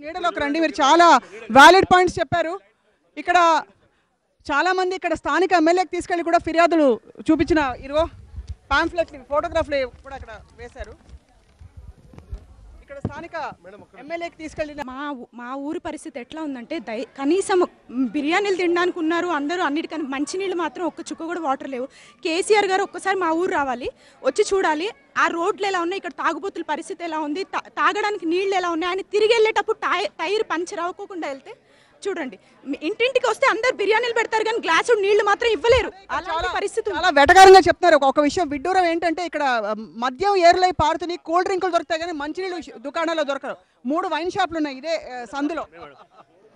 నీడలోకి రండి. మీరు చాలా వ్యాలిడ్ పాయింట్స్ చెప్పారు. ఇక్కడ చాలా మంది ఇక్కడ స్థానిక ఎమ్మెల్యేకి తీసుకెళ్ళి కూడా ఫిర్యాదులు చూపించిన ఇదిగో పాంఫ్లెట్లు ఫోటోగ్రాఫ్లు కూడా అక్కడ వేశారు. ఇక్కడ స్థానిక ఎమ్మెల్యేకి తీసుకెళ్ళిన మా ఊరి పరిస్థితి ఎట్లా ఉందంటే కనీసం బిర్యానీలు తినడానికి ఉన్నారు అందరూ, అన్నిటికన్నా మంచినీళ్ళు మాత్రం ఒక్క చుక్క కూడా వాటర్ లేవు. కేసీఆర్ గారు ఒక్కసారి మా ఊరు రావాలి, వచ్చి చూడాలి ఆ రోడ్లు ఎలా ఉన్నాయి, ఇక్కడ తాగుబోతుల పరిస్థితి ఎలా ఉంది, తాగడానికి నీళ్ళు ఎలా ఉన్నాయి. ఆయన తిరిగి వెళ్ళేటప్పుడు టైర్ పంచర్ అవ్వకుండా వెళ్తే చూడండి, ఇంటింటికి వస్తే అందరు బిర్యానీలు పెడతారు కానీ గ్లాసు నీళ్లు మాత్రం ఇవ్వలేరు. అలాంటి పరిస్థితి చాలా వెటకారంగా చెప్తున్నారు. ఒక విషయం విడ్డూరం ఏంటంటే ఇక్కడ మద్యం ఏరులై పారుతుంది, కూల్ డ్రింకులు దొరుకుతాయి కానీ మంచినీళ్ళు దుకాణాల్లో దొరకరు. 3 వైన్ షాపులు ఉన్నాయి ఇదే సందులో.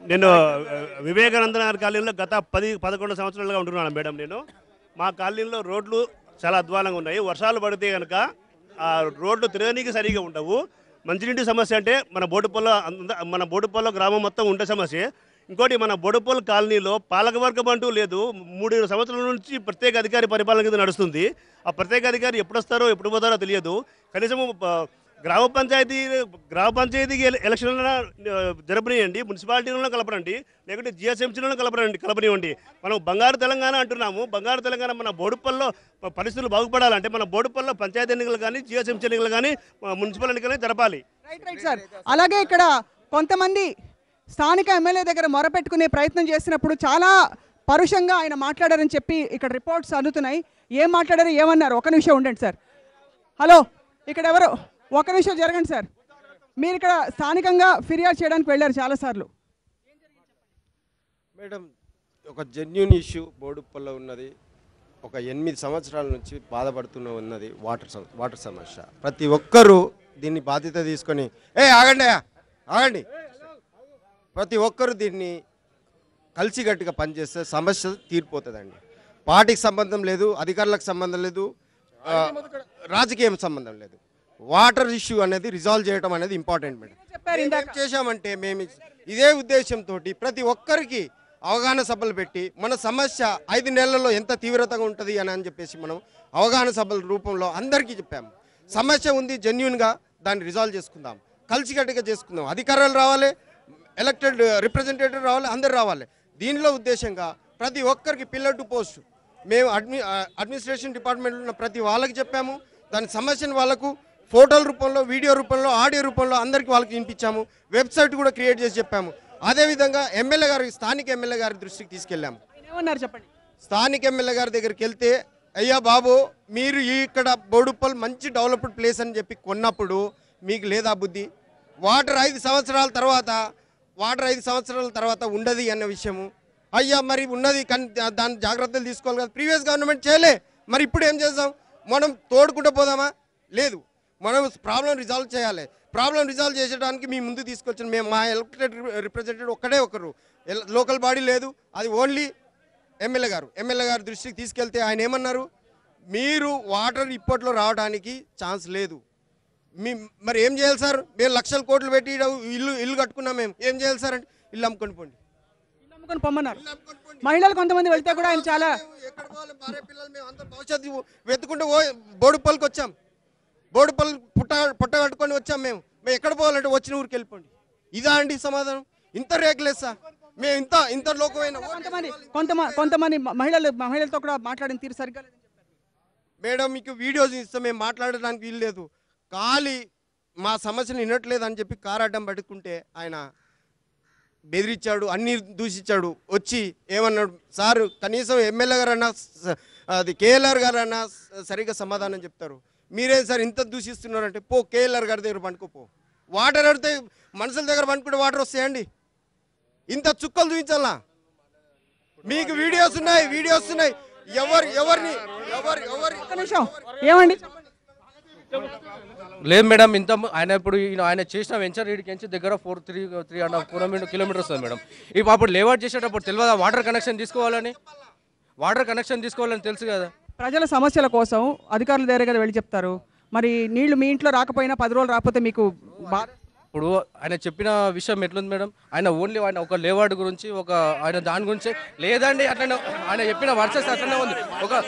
నేను వివేకానంద నగర్ కాలనీలో గత 10-11 సంవత్సరాలుగా ఉంటున్నాను మేడం. నేను మా కాలనీలో రోడ్లు చాలా అధ్వానంగా ఉన్నాయి. వర్షాలు పడితే కనుక ఆ రోడ్లు తిరగనీకి సరిగా ఉండవు. మంచినీటి సమస్య అంటే మన బోడుపల్లో గ్రామం మొత్తం ఉండే సమస్య. ఇంకోటి మన బోడుపల్ కాలనీలో పాలకవర్గం అంటూ లేదు. 3 సంవత్సరాల నుంచి ప్రత్యేక అధికారి పరిపాలన కింద నడుస్తుంది. ఆ ప్రత్యేక అధికారి ఎప్పుడు వస్తారో ఎప్పుడు పోతారో తెలియదు. కనీసం గ్రామ పంచాయతీకి ఎలక్షన్లను జరపనియండి, మున్సిపాలిటీలను కలపరండి, లేకుంటే జిహెచ్ఎంసీలను కలపనివ్వండి. మనం బంగారు తెలంగాణ అంటున్నాము. బంగారు తెలంగాణ మన బోడుపల్లో పరిస్థితులు బాగుపడాలంటే మన బోడుపల్లో పంచాయతీ ఎన్నికలు కానీ జిహెచ్ఎంసీ ఎన్నికలు కానీ మున్సిపల్ ఎన్నికలు జరపాలి. Right sir. అలాగే ఇక్కడ కొంతమంది స్థానిక ఎమ్మెల్యే దగ్గర మొరపెట్టుకునే ప్రయత్నం చేసినప్పుడు చాలా పరుషంగా ఆయన మాట్లాడారని చెప్పి ఇక్కడ రిపోర్ట్స్ అందుతున్నాయి. ఏం మాట్లాడారు, ఏమన్నారు? ఒక నిమిషం ఉండండి సార్. హలో, ఇక్కడ ఎవరు? ఒక నిమిషం జరగండి సార్. మీరు ఇక్కడ స్థానికంగా ఫిర్యాదు చేయడానికి వెళ్ళారు చాలాసార్లు. మేడం, ఒక జెన్యూన్ ఇష్యూ బోడుప్పల్లో ఉన్నది. ఒక 8 సంవత్సరాల నుంచి బాధపడుతూ ఉన్నది వాటర్ సమస్య. ప్రతి ఒక్కరూ దీన్ని బాధ్యత తీసుకొని ఆగండి ప్రతి ఒక్కరూ దీన్ని కలిసిగట్టుగా పనిచేస్తే సమస్య తీరిపోతుందండి. పార్టీకి సంబంధం లేదు, అధికారులకు సంబంధం లేదు, రాజకీయం సంబంధం లేదు. వాటర్ ఇష్యూ అనేది రిజాల్వ్ చేయడం అనేది ఇంపార్టెంట్ మేడం. ఏం చేశామంటే మేము ఇదే ఉద్దేశంతో ప్రతి ఒక్కరికి అవగాహన సభలు పెట్టి మన సమస్య 5 నెలల్లో ఎంత తీవ్రతగా ఉంటుంది అని చెప్పేసి మనం అవగాహన సభల రూపంలో అందరికీ చెప్పాము. సమస్య ఉంది, జెన్యూన్గా దాన్ని రిజాల్వ్ చేసుకుందాం, కలిసికట్టుగా చేసుకుందాం. అధికారులు రావాలి, ఎలక్టెడ్ రిప్రజెంటేటివ్ రావాలి, అందరు రావాలి. దీనిలో ఉద్దేశంగా ప్రతి ఒక్కరికి పిల్లర్ టు పోస్ట్ మేము అడ్మినిస్ట్రేషన్ డిపార్ట్మెంట్లో ఉన్న ప్రతి వాళ్ళకి చెప్పాము. దాని సమస్యను వాళ్ళకు ఫోటోల రూపంలో, వీడియో రూపంలో, ఆడియో రూపంలో అందరికీ వాళ్ళకి వినిపించాము. వెబ్సైట్ కూడా క్రియేట్ చేసి చెప్పాము. అదేవిధంగా స్థానిక ఎమ్మెల్యే గారి దృష్టికి తీసుకెళ్ళాము. ఏమన్నారు చెప్పండి. స్థానిక ఎమ్మెల్యే గారి దగ్గరికి వెళ్తే, అయ్యా బాబు, మీరు ఇక్కడ బోడుప్పల్ మంచి డెవలప్డ్ ప్లేస్ అని చెప్పి కొన్నప్పుడు మీకు లేదా బుద్ధి? వాటర్ 5 సంవత్సరాల తర్వాత ఉండదు అన్న విషయము. అయ్యా మరి ఉన్నది కానీ దాని జాగ్రత్తలు తీసుకోవాలి కదా. ప్రీవియస్ గవర్నమెంట్ చేయలే, మరి ఇప్పుడు ఏం చేద్దాం? మనం తోడుకుంటూ పోదామా? లేదు, మనం ప్రాబ్లం రిజాల్వ్ చేయాలి. ప్రాబ్లం రిజాల్వ్ చేసేయడానికి మీ ముందు తీసుకొచ్చిన మా ఎలక్టెడ్ రిప్రజెంటేటివ్ ఒక్కడే ఒకరు, లోకల్ బాడీ లేదు, అది ఓన్లీ ఎమ్మెల్యే గారు దృష్టికి తీసుకెళ్తే ఆయన ఏమన్నారు? మీరు వాటర్ ఇప్పట్లో రావడానికి ఛాన్స్ లేదు, మరి ఏం చేయాలి సార్? మేము లక్షల కోట్లు పెట్టి ఇల్లు కట్టుకున్నాం, మేము ఏం చేయాలి సార్ అంటే ఇల్లు అమ్ముకొని పోండి, పొమ్మన్నారు. మహిళలు కొంతమంది వెళ్తే కూడా ఆయన చాలా భవిష్యత్తు వెతుకుంటూ బోడుపల్లికి వచ్చాం. బోడుపల్లి పుట్ట కట్టుకొని వచ్చాం. మేము ఎక్కడ పోవాలంటే వచ్చిన ఊరికి వెళ్ళిపోండి. ఇదా అండి సమాధానం? ఇంత రేకులేసా? మేము ఇంత లోకమైన కొంతమంది మహిళలతో కూడా మాట్లాడిన తీరు సరిగ్గా మేడం. మీకు వీడియోస్ ఇస్తే మేము మాట్లాడడానికి వీలు లేదు. ఖాళీ మా సమస్యను వినట్లేదు అని చెప్పి కారు అడ్డం పట్టుకుంటే ఆయన బెదిరించాడు, అన్ని దూషించాడు. వచ్చి ఏమన్నాడు? సార్, కనీసం ఎమ్మెల్యే గారు అన్న అది కేఎల్ఆర్ గారు అన్న సరిగ్గా సమాధానం చెప్తారు. మీరేం సార్ ఇంత దూషిస్తున్నారంటే పో కేఎల్ఆర్ గారి దగ్గర పండుకోపో. వాటర్ అడితే మనుషుల దగ్గర పండుకుంటే వాటర్ వస్తాయండి? ఇంత చుక్కలు చూపించాలా? మీకు వీడియోస్ ఉన్నాయి. ఏమండి లేదు మేడం, ఇంత ఆయన ఇప్పుడు ఆయన చేసిన వెంచర్ రీడికి దగ్గర 4.5 కిలోమీటర్స్ వస్తుంది మేడం. ఇప్పుడు అప్పుడు లేఅవుట్ చేసేటప్పుడు తెలియదా వాటర్ కనెక్షన్ తీసుకోవాలని తెలుసు కదా. ప్రజల సమస్యల కోసం అధికారుల దగ్గర కదా వెళ్ళి చెప్తారు. మరి నీళ్లు మీ ఇంట్లో రాకపోయినా 10 రోజులు రాకపోతే మీకు ఇప్పుడు ఆయన చెప్పిన విషయం ఎట్లుంది మేడం? ఆయన ఓన్లీ ఆయన ఒక లేఅవుట్ గురించి ఆయన దాని గురించి లేదండి. అట్లనే ఆయన చెప్పిన వర్సెస్ అట్లనే ఉంది.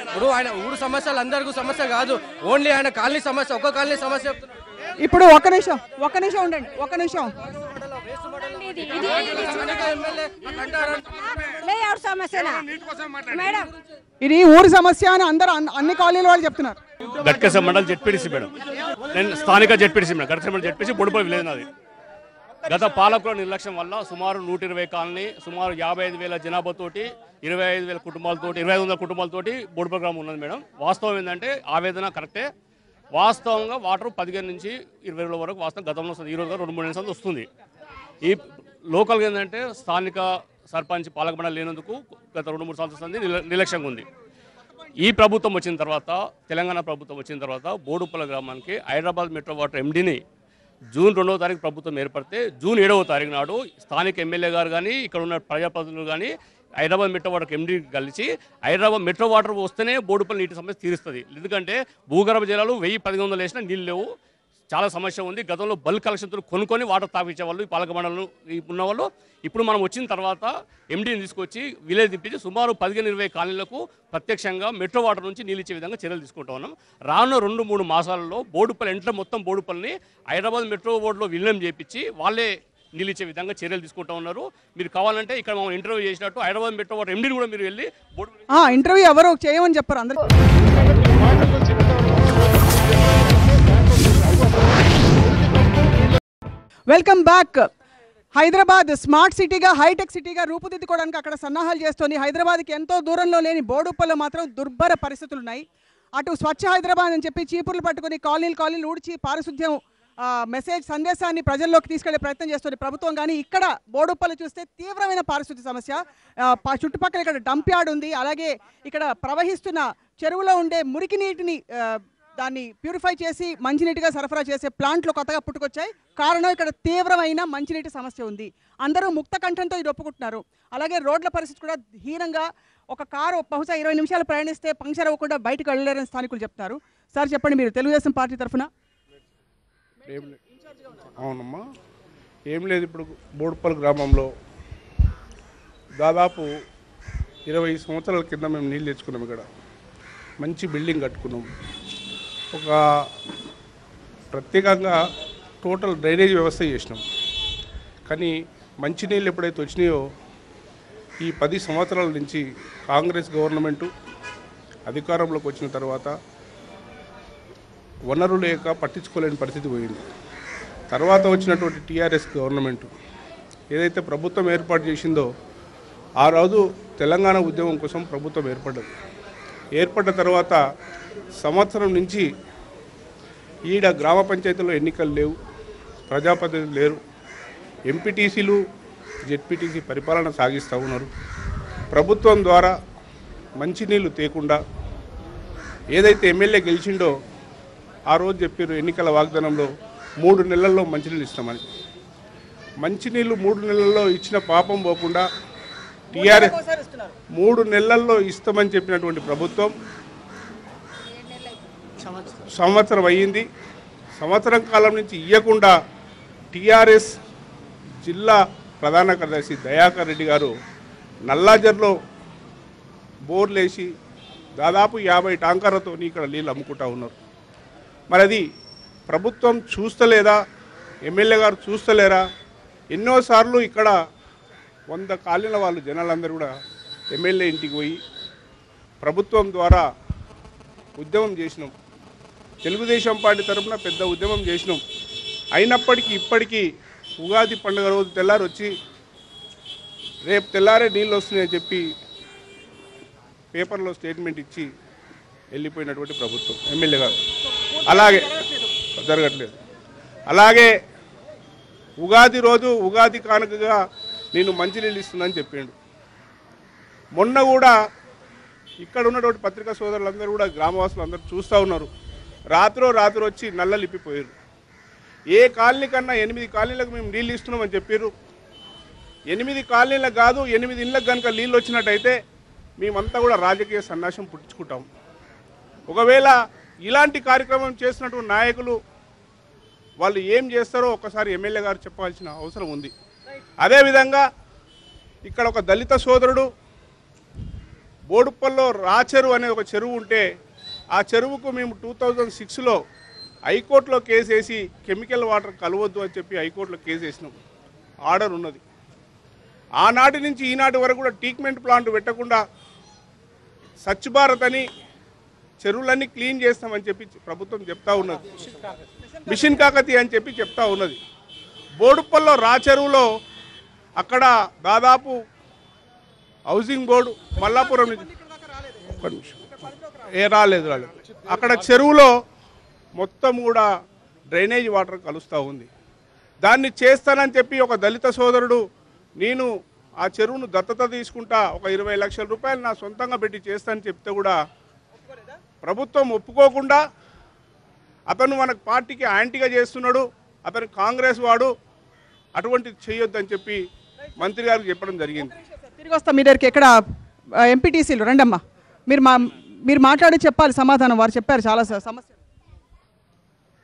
ఇప్పుడు ఆయన ఊరు సమస్యలు అందరికీ సమస్య కాదు, ఓన్లీ ఆయన కాలనీ సమస్య, ఒక కాలనీ సమస్య చెప్తున్నారు. ఇప్పుడు ఒక నిమిషం ఉండండి. ఇది ఊరి సమస్య అని అన్ని కాలనీల వాళ్ళు చెప్తున్నారు. గట్కేశ్వర మండలం జెడ్పీటీసీ మేడం, నేను స్థానిక జెడ్పీటీసీ మేడం, గట్కేశ్వర మండలం జెడ్పీటీసీ బొడుపల్లి విలేజ్ నాది. గత పాలకుల నిర్లక్ష్యం వల్ల సుమారు 120 కాలనీ, సుమారు 55,000 జనాభాతోటి 25,000 కుటుంబాలతోటి 2,500 కుటుంబాలతోటి బొడుపల్లి గ్రామం ఉన్నది మేడం. వాస్తవం ఏంటంటే ఆవేదన కరెక్టే. వాస్తవంగా వాటర్ 15 నుంచి 20 రోజుల వరకు వాస్తవం గతంలో వస్తుంది. ఈ రోజుగా 2-3 నిమిషాలు వస్తుంది. ఈ లోకల్గా ఏంటంటే స్థానిక సర్పంచ్ పాలక మండలి లేనందుకు గత 2-3 సంవత్సరాల నిర్లక్ష్యంగా ఉంది. ఈ ప్రభుత్వం వచ్చిన తర్వాత, తెలంగాణ ప్రభుత్వం వచ్చిన తర్వాత బోడుపల్లి గ్రామానికి హైదరాబాద్ మెట్రో వాటర్ ఎండీని జూన్ 2వ తారీఖు ప్రభుత్వం ఏర్పడితే జూన్ 7వ తారీఖు నాడు స్థానిక ఎమ్మెల్యే గారు కానీ ఇక్కడ ఉన్న ప్రజాప్రతినిధులు కానీ హైదరాబాద్ మెట్రో వాటర్కి ఎండీ కలిసి హైదరాబాద్ మెట్రో వాటర్ వస్తేనే బోడుపల్లి నీటి సమస్య తీరుస్తుంది. ఎందుకంటే భూగర్భ జలాలు 1000-1100 వేసినా నీళ్ళు లేవు, చాలా సమస్య ఉంది. గతంలో బల్క్ కలెక్షన్తో కొనుక్కొని వాటర్ తాపించేవాళ్ళు ఈ పాలక మండలం ఉన్నవాళ్ళు. ఇప్పుడు మనం వచ్చిన తర్వాత ఎండీని తీసుకొచ్చి విలేజ్ తిప్పించి సుమారు 15-20 కాలనీలకు ప్రత్యక్షంగా మెట్రో వాటర్ నుంచి నీళ్ళు ఇచ్చే విధంగా చర్యలు తీసుకుంటా ఉన్నాం. రానున్న 2-3 మాసాలలో బోడుపల్లి ఎంట్లో మొత్తం బోడుపల్లిని హైదరాబాద్ మెట్రో బోర్డులో విలీనం చేయించి వాళ్ళే నీళ్ళు ఇచ్చే విధంగా చర్యలు తీసుకుంటా ఉన్నారు. మీరు కావాలంటే ఇక్కడ మనం ఇంటర్వ్యూ చేసినట్టు హైదరాబాద్ మెట్రో వాటర్ ఎండీని కూడా మీరు వెళ్ళి ఇంటర్వ్యూ ఎవరు చేయమని చెప్పారు అందరూ. Welcome back. హైదరాబాద్ స్మార్ట్ సిటీగా, హైటెక్ సిటీగా రూపుదిద్దుకోవడానికి అక్కడ సన్నాహాలు చేస్తోంది. హైదరాబాద్కి ఎంతో దూరంలో లేని బోడుపల్లిలో మాత్రం దుర్భర పరిస్థితులు ఉన్నాయి. అటు స్వచ్ఛ హైదరాబాద్ అని చెప్పి చీపుర్లు పట్టుకుని కాలనీలు ఊడ్చి పారిశుద్ధ్యం సందేశాన్ని ప్రజల్లోకి తీసుకెళ్లే ప్రయత్నం చేస్తుంది ప్రభుత్వం. కానీ ఇక్కడ బోడుపల్లి చూస్తే తీవ్రమైన పారిశుద్ధ్య సమస్య. చుట్టుపక్కల ఇక్కడ డంప్ యార్డ్ ఉంది. అలాగే ఇక్కడ ప్రవహిస్తున్న చెరువులో ఉండే మురికి నీటిని దాన్ని ప్యూరిఫై చేసి మంచినీటిగా సరఫరా చేసే ప్లాంట్లు కొత్తగా పుట్టుకొచ్చాయి. కారణం ఇక్కడ తీవ్రమైన మంచినీటి సమస్య ఉంది. అందరూ ముక్త కంఠంతో ఇది ఒప్పుకుంటున్నారు. అలాగే రోడ్ల పరిస్థితి కూడా హీనంగా, ఒక కారు బహుశా 20 నిమిషాలు ప్రయాణిస్తే పంక్చర్ అవ్వకుండా బయటకు వెళ్ళలేరని స్థానికులు చెప్తున్నారు. సార్ చెప్పండి, మీరు తెలుగుదేశం పార్టీ తరఫున. అవునమ్మా, ఏం లేదు. ఇప్పుడు బోడుపల్లి గ్రామంలో దాదాపు 20 సంవత్సరాల కింద మేము నీళ్ళు తెచ్చుకున్నాం. ఇక్కడ మంచి బిల్డింగ్ కట్టుకున్నాం. ఒక ప్రత్యేకంగా టోటల్ డ్రైనేజ్ వ్యవస్థ చేసినాం. కానీ మంచినీళ్ళు ఎప్పుడైతే వచ్చినాయో ఈ 10 సంవత్సరాల నుంచి కాంగ్రెస్ గవర్నమెంటు అధికారంలోకి వచ్చిన తర్వాత వనరులు లేక పట్టించుకోలేని పరిస్థితి పోయింది. తర్వాత వచ్చినటువంటి టీఆర్ఎస్ గవర్నమెంటు ఏదైతే ప్రభుత్వం ఏర్పాటు చేసిందో ఆ రోజు తెలంగాణ ఉద్యమం కోసం ప్రభుత్వం ఏర్పడ్డ తర్వాత సంవత్సరం నుంచి ఈడ గ్రామ పంచాయతీలో ఎన్నికలు లేవు, ప్రజాప్రతినిధులు లేరు, ఎంపీటీసీలు జెడ్పీటీసీ పరిపాలన సాగిస్తూ ఉన్నారు. ప్రభుత్వం ద్వారా మంచినీళ్ళు తేకుండా ఏదైతే ఎమ్మెల్యే గెలిచిండో ఆ రోజు చెప్పారు ఎన్నికల వాగ్దానంలో 3 నెలల్లో మంచినీళ్ళు ఇస్తామని. మంచినీళ్ళు 3 నెలల్లో ఇచ్చిన పాపం పోకుండా టీఆర్ఎస్ 3 నెలల్లో ఇస్తామని చెప్పినటువంటి ప్రభుత్వం సంవత్సరం అయ్యింది. సంవత్సరం కాలం నుంచి ఇవ్వకుండా టీఆర్ఎస్ జిల్లా ప్రధాన కార్యదర్శి దయాకర్ రెడ్డి గారు నల్లాజర్లో బోర్లేసి దాదాపు 50 టాంకర్లతో ఇక్కడ నీళ్ళు అమ్ముకుంటూ ఉన్నారు. మరి అది ప్రభుత్వం చూస్తలేదా, ఎమ్మెల్యే గారు చూస్తలేరా? ఎన్నోసార్లు ఇక్కడ 100 కాలనీల వాళ్ళు జనాలందరూ కూడా ఎమ్మెల్యే ఇంటికి పోయి ప్రభుత్వం ద్వారా ఉద్యమం చేసినాం. తెలుగుదేశం పార్టీ తరఫున పెద్ద ఉద్యమం చేసినాం. అయినప్పటికీ ఇప్పటికీ ఉగాది పండుగ రోజు తెల్లారి వచ్చి రేపు తెల్లారే నీళ్ళు వస్తున్నాయని చెప్పి పేపర్లో స్టేట్మెంట్ ఇచ్చి వెళ్ళిపోయినటువంటి ప్రభుత్వం ఎమ్మెల్యే గారు. అలాగే జరగట్లేదు. అలాగే ఉగాది రోజు ఉగాది కానుకగా నేను మంచినీళ్ళు ఇస్తుందని చెప్పిండు. మొన్న కూడా ఇక్కడ ఉన్నటువంటి పత్రికా సోదరులందరూ కూడా గ్రామవాసులు అందరూ చూస్తూ ఉన్నారు. రాత్రి వచ్చి నల్లలు ఇప్పిపోయారు. ఏ కాలనీ కన్నా 8 కాలనీలకు మేము నీళ్ళు ఇస్తున్నామని చెప్పారు. 8 కాలనీలకు కాదు 8 ఇళ్ళకు కనుక నీళ్ళు వచ్చినట్టయితే మేమంతా కూడా రాజకీయ సన్యాసం పుట్టించుకుంటాం. ఒకవేళ ఇలాంటి కార్యక్రమం చేసినటువంటి నాయకులు వాళ్ళు ఏం చేస్తారో ఒకసారి ఎమ్మెల్యే గారు చెప్పాల్సిన అవసరం ఉంది. అదేవిధంగా ఇక్కడ ఒక దళిత సోదరుడు బోడుప్పల్లో రాచెరువు అనే ఒక చెరువు ఉంటే ఆ చెరువుకు మేము 2006లో హైకోర్టులో కేసు వేసి కెమికల్ వాటర్ కలవద్దు అని చెప్పి హైకోర్టులో కేసు వేసినాం. ఆర్డర్ ఉన్నది. ఆనాటి నుంచి ఈనాటి వరకు కూడా ట్రీట్మెంట్ ప్లాంట్ పెట్టకుండా స్వచ్ఛ భారత్ అని చెరువులన్నీ క్లీన్ చేస్తామని చెప్పి ప్రభుత్వం చెప్తా ఉన్నది. మిషన్ కాకతీయ అని చెప్పి చెప్తా ఉన్నది. బోడుప్పల్లో రాచెరువులో అక్కడ దాదాపు హౌసింగ్ బోర్డు మల్లాపురం నుంచి రాలేదు అక్కడ చెరువులో మొత్తం కూడా డ్రైనేజ్ వాటర్ కలుస్తూ ఉంది. దాన్ని చేస్తానని చెప్పి ఒక దళిత సోదరుడు నేను ఆ చెరువును దత్తత తీసుకుంటా ఒక 20 లక్షల రూపాయలు నా సొంతంగా పెట్టి చేస్తానని చెప్తే కూడా ప్రభుత్వం ఒప్పుకోకుండా అతను మనకు పార్టీకి యాంటీగా చేస్తున్నాడు, అతను కాంగ్రెస్ వాడు, అటువంటిది చేయొద్దని చెప్పి మంత్రి గారికి చెప్పడం జరిగింది. తిరిగి వస్తాం మీ దగ్గరికి. ఎక్కడ ఎంపీటీసీలు రండమ్మా, మీరు మాట్లాడి చెప్పాలి సమాధానం. వారు చెప్పారు చాలా సమస్య.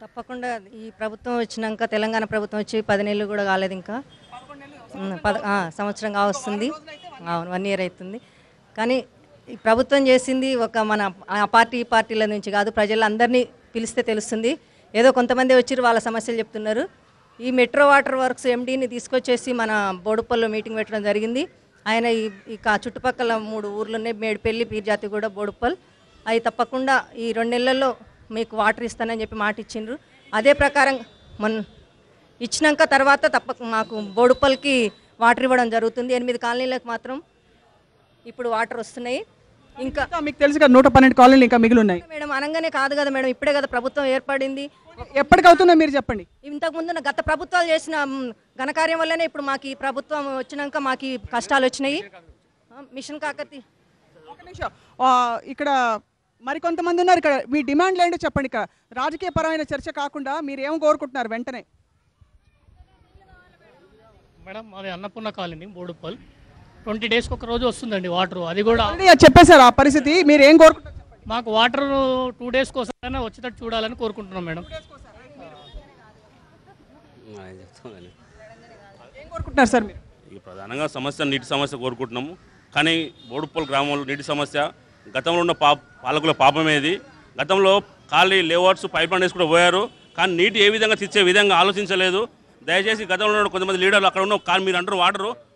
తప్పకుండా ఈ ప్రభుత్వం వచ్చినాక తెలంగాణ ప్రభుత్వం వచ్చి 10 నెలలు కూడా కాలేదు, ఇంకా సంవత్సరం కావస్తుంది. అవును, 1 ఇయర్ అవుతుంది. కానీ ఈ ప్రభుత్వం చేసింది ఒక మన పార్టీల నుంచి కాదు, ప్రజలందరినీ పిలిస్తే తెలుస్తుంది. ఏదో కొంతమంది వచ్చి వాళ్ళ సమస్యలు చెప్తున్నారు. ఈ మెట్రో వాటర్ వర్క్స్ ఎండీని తీసుకొచ్చేసి మన బోడుప్పల్లో మీటింగ్ పెట్టడం జరిగింది. ఆయన ఈ చుట్టుపక్కల 3 ఊర్లు ఉన్నాయి, మేడిపల్లి, పీర్జాతిగూడ, బోడుప్పల్. అవి తప్పకుండా ఈ 2 నెలల్లో మీకు వాటర్ ఇస్తానని చెప్పి మాట ఇచ్చిండ్రు. అదే ప్రకారం ఇచ్చినాక తర్వాత మాకు బోడుప్పల్కి వాటర్ ఇవ్వడం జరుగుతుంది. 8 కాలనీలకు మాత్రం ఇప్పుడు వాటర్ వస్తున్నాయి. ఇంకా మీకు తెలుసు కదా 112 కాలనీలు ఇంకా మిగిలి ఉన్నాయి మేడం. అనగానే కాదు కదా మేడం, ఇప్పుడే కదా ప్రభుత్వం ఏర్పడింది. ఎప్పటికవుతుందో మీరు చెప్పండి. ఇంతకుముందు గత ప్రభుత్వాలు చేసిన ఘనకార్యం వల్లనే ఇప్పుడు మాకు ఈ ప్రభుత్వం వచ్చినాక మాకు కష్టాలు వచ్చినాయి. మిషన్ కాకతీయ ఇక్కడ మరికొంతమంది ఉన్నారు. ఇక్కడ మీ డిమాండ్లు ఏంటో చెప్పండి. ఇక్కడ రాజకీయ పరమైన చర్చ కాకుండా మీరు ఏం కోరుకుంటున్నారు వెంటనే? మేడం మాది అన్నపూర్ణ కాలనీ బోడుప్పల్. 20 డేస్కి ఒక రోజు వస్తుందండి వాటర్. అది కూడా చెప్పేశారు ఆ పరిస్థితి. మీరు ఏం కోరుకుంటారు? మాకు వాటర్ 2 డేస్కి ఒకసారి వచ్చేటట్టు చూడాలని కోరుకుంటున్నాం మేడం. ఏం కోరుకుంటున్నారు సార్ మీరు? ప్రధానంగా సమస్య నీటి సమస్య కోరుకుంటున్నాము. కానీ బోడుప్పల్ గ్రామంలో నీటి సమస్య గతంలో ఉన్న పాలకుల పాపమేది. గతంలో ఖాళీ లేఅవుట్స్ పైప్ లైన్ వేసుకుంటూ పోయారు, కానీ నీటి ఏ విధంగా తెచ్చే విధంగా ఆలోచించలేదు. దయచేసి గతంలో ఉన్న కొంతమంది లీడర్లు అక్కడ ఉన్న మీరు అంటారు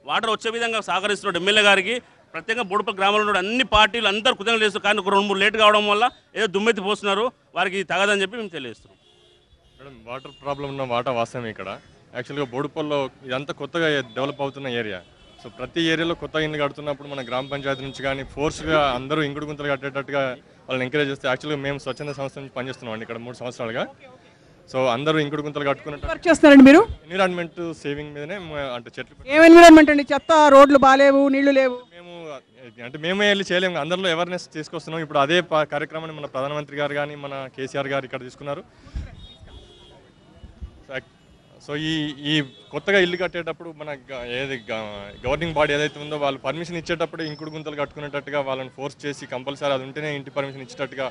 వాటర్ వచ్చే విధంగా సహకరిస్తున్నాడు ఎమ్మెల్యే గారికి. ప్రత్యేకంగా బోడుప్పల్ గ్రామంలో ఉన్న అన్ని పార్టీలు అందరూ కృతజ్ఞతలు చేస్తారు. కానీ ఒక 2-3 లేట్ కావడం వల్ల ఏదో దుమ్మెత్తి పోస్తున్నారు, వారికి తగదని చెప్పి మేము తెలియజేస్తున్నాం. మేడం వాటర్ ప్రాబ్లం ఉన్న వాటా వాస్తవం. ఇక్కడ యాక్చువల్గా బోడుప్పల్లో ఇదంతా కొత్తగా డెవలప్ అవుతున్న ఏరియా. సో ప్రతి ఏరియాలో కొత్త ఇండ్లు కడుతున్నప్పుడు మన గ్రామ పంచాయతీ నుంచి కానీ ఫోర్స్గా అందరూ ఇంకుడు గుంతలు కట్టేటట్టుగా వాళ్ళని ఎంకరేజ్ చేస్తే, యాక్చువల్గా మేము స్వచ్ఛంద సంస్థ నుంచి పనిచేస్తున్నాం అండి ఇక్కడ 3 సంవత్సరాలుగా. సో అందరూ ఇంకుడు గుంతలు కట్టుకున్నట్టు మీరు ఎన్విరాన్మెంట్ సేవింగ్ మీదనే అంటే చెట్లు. ఏం ఎన్విరాన్మెంట్ అండి? చెత్త, రోడ్లు బాగాలేవు, నీళ్లు లేవు. మేమే వెళ్ళి చేయలేము, అందరిలో అవేర్నెస్ తీసుకొస్తున్నాం. ఇప్పుడు అదే కార్యక్రమాన్ని మన ప్రధానమంత్రి గారు కానీ మన కేసీఆర్ గారు ఇక్కడ తీసుకున్నారు. సో ఈ కొత్తగా ఇల్లు కట్టేటప్పుడు మన ఏది గవర్నింగ్ బాడీ ఏదైతే ఉందో వాళ్ళు పర్మిషన్ ఇచ్చేటప్పుడు ఇంకుడు గుంతలు కట్టుకునేటట్టుగా వాళ్ళని ఫోర్స్ చేసి కంపల్సరీ అది ఉంటేనే ఇంటి పర్మిషన్ ఇచ్చేటట్టుగా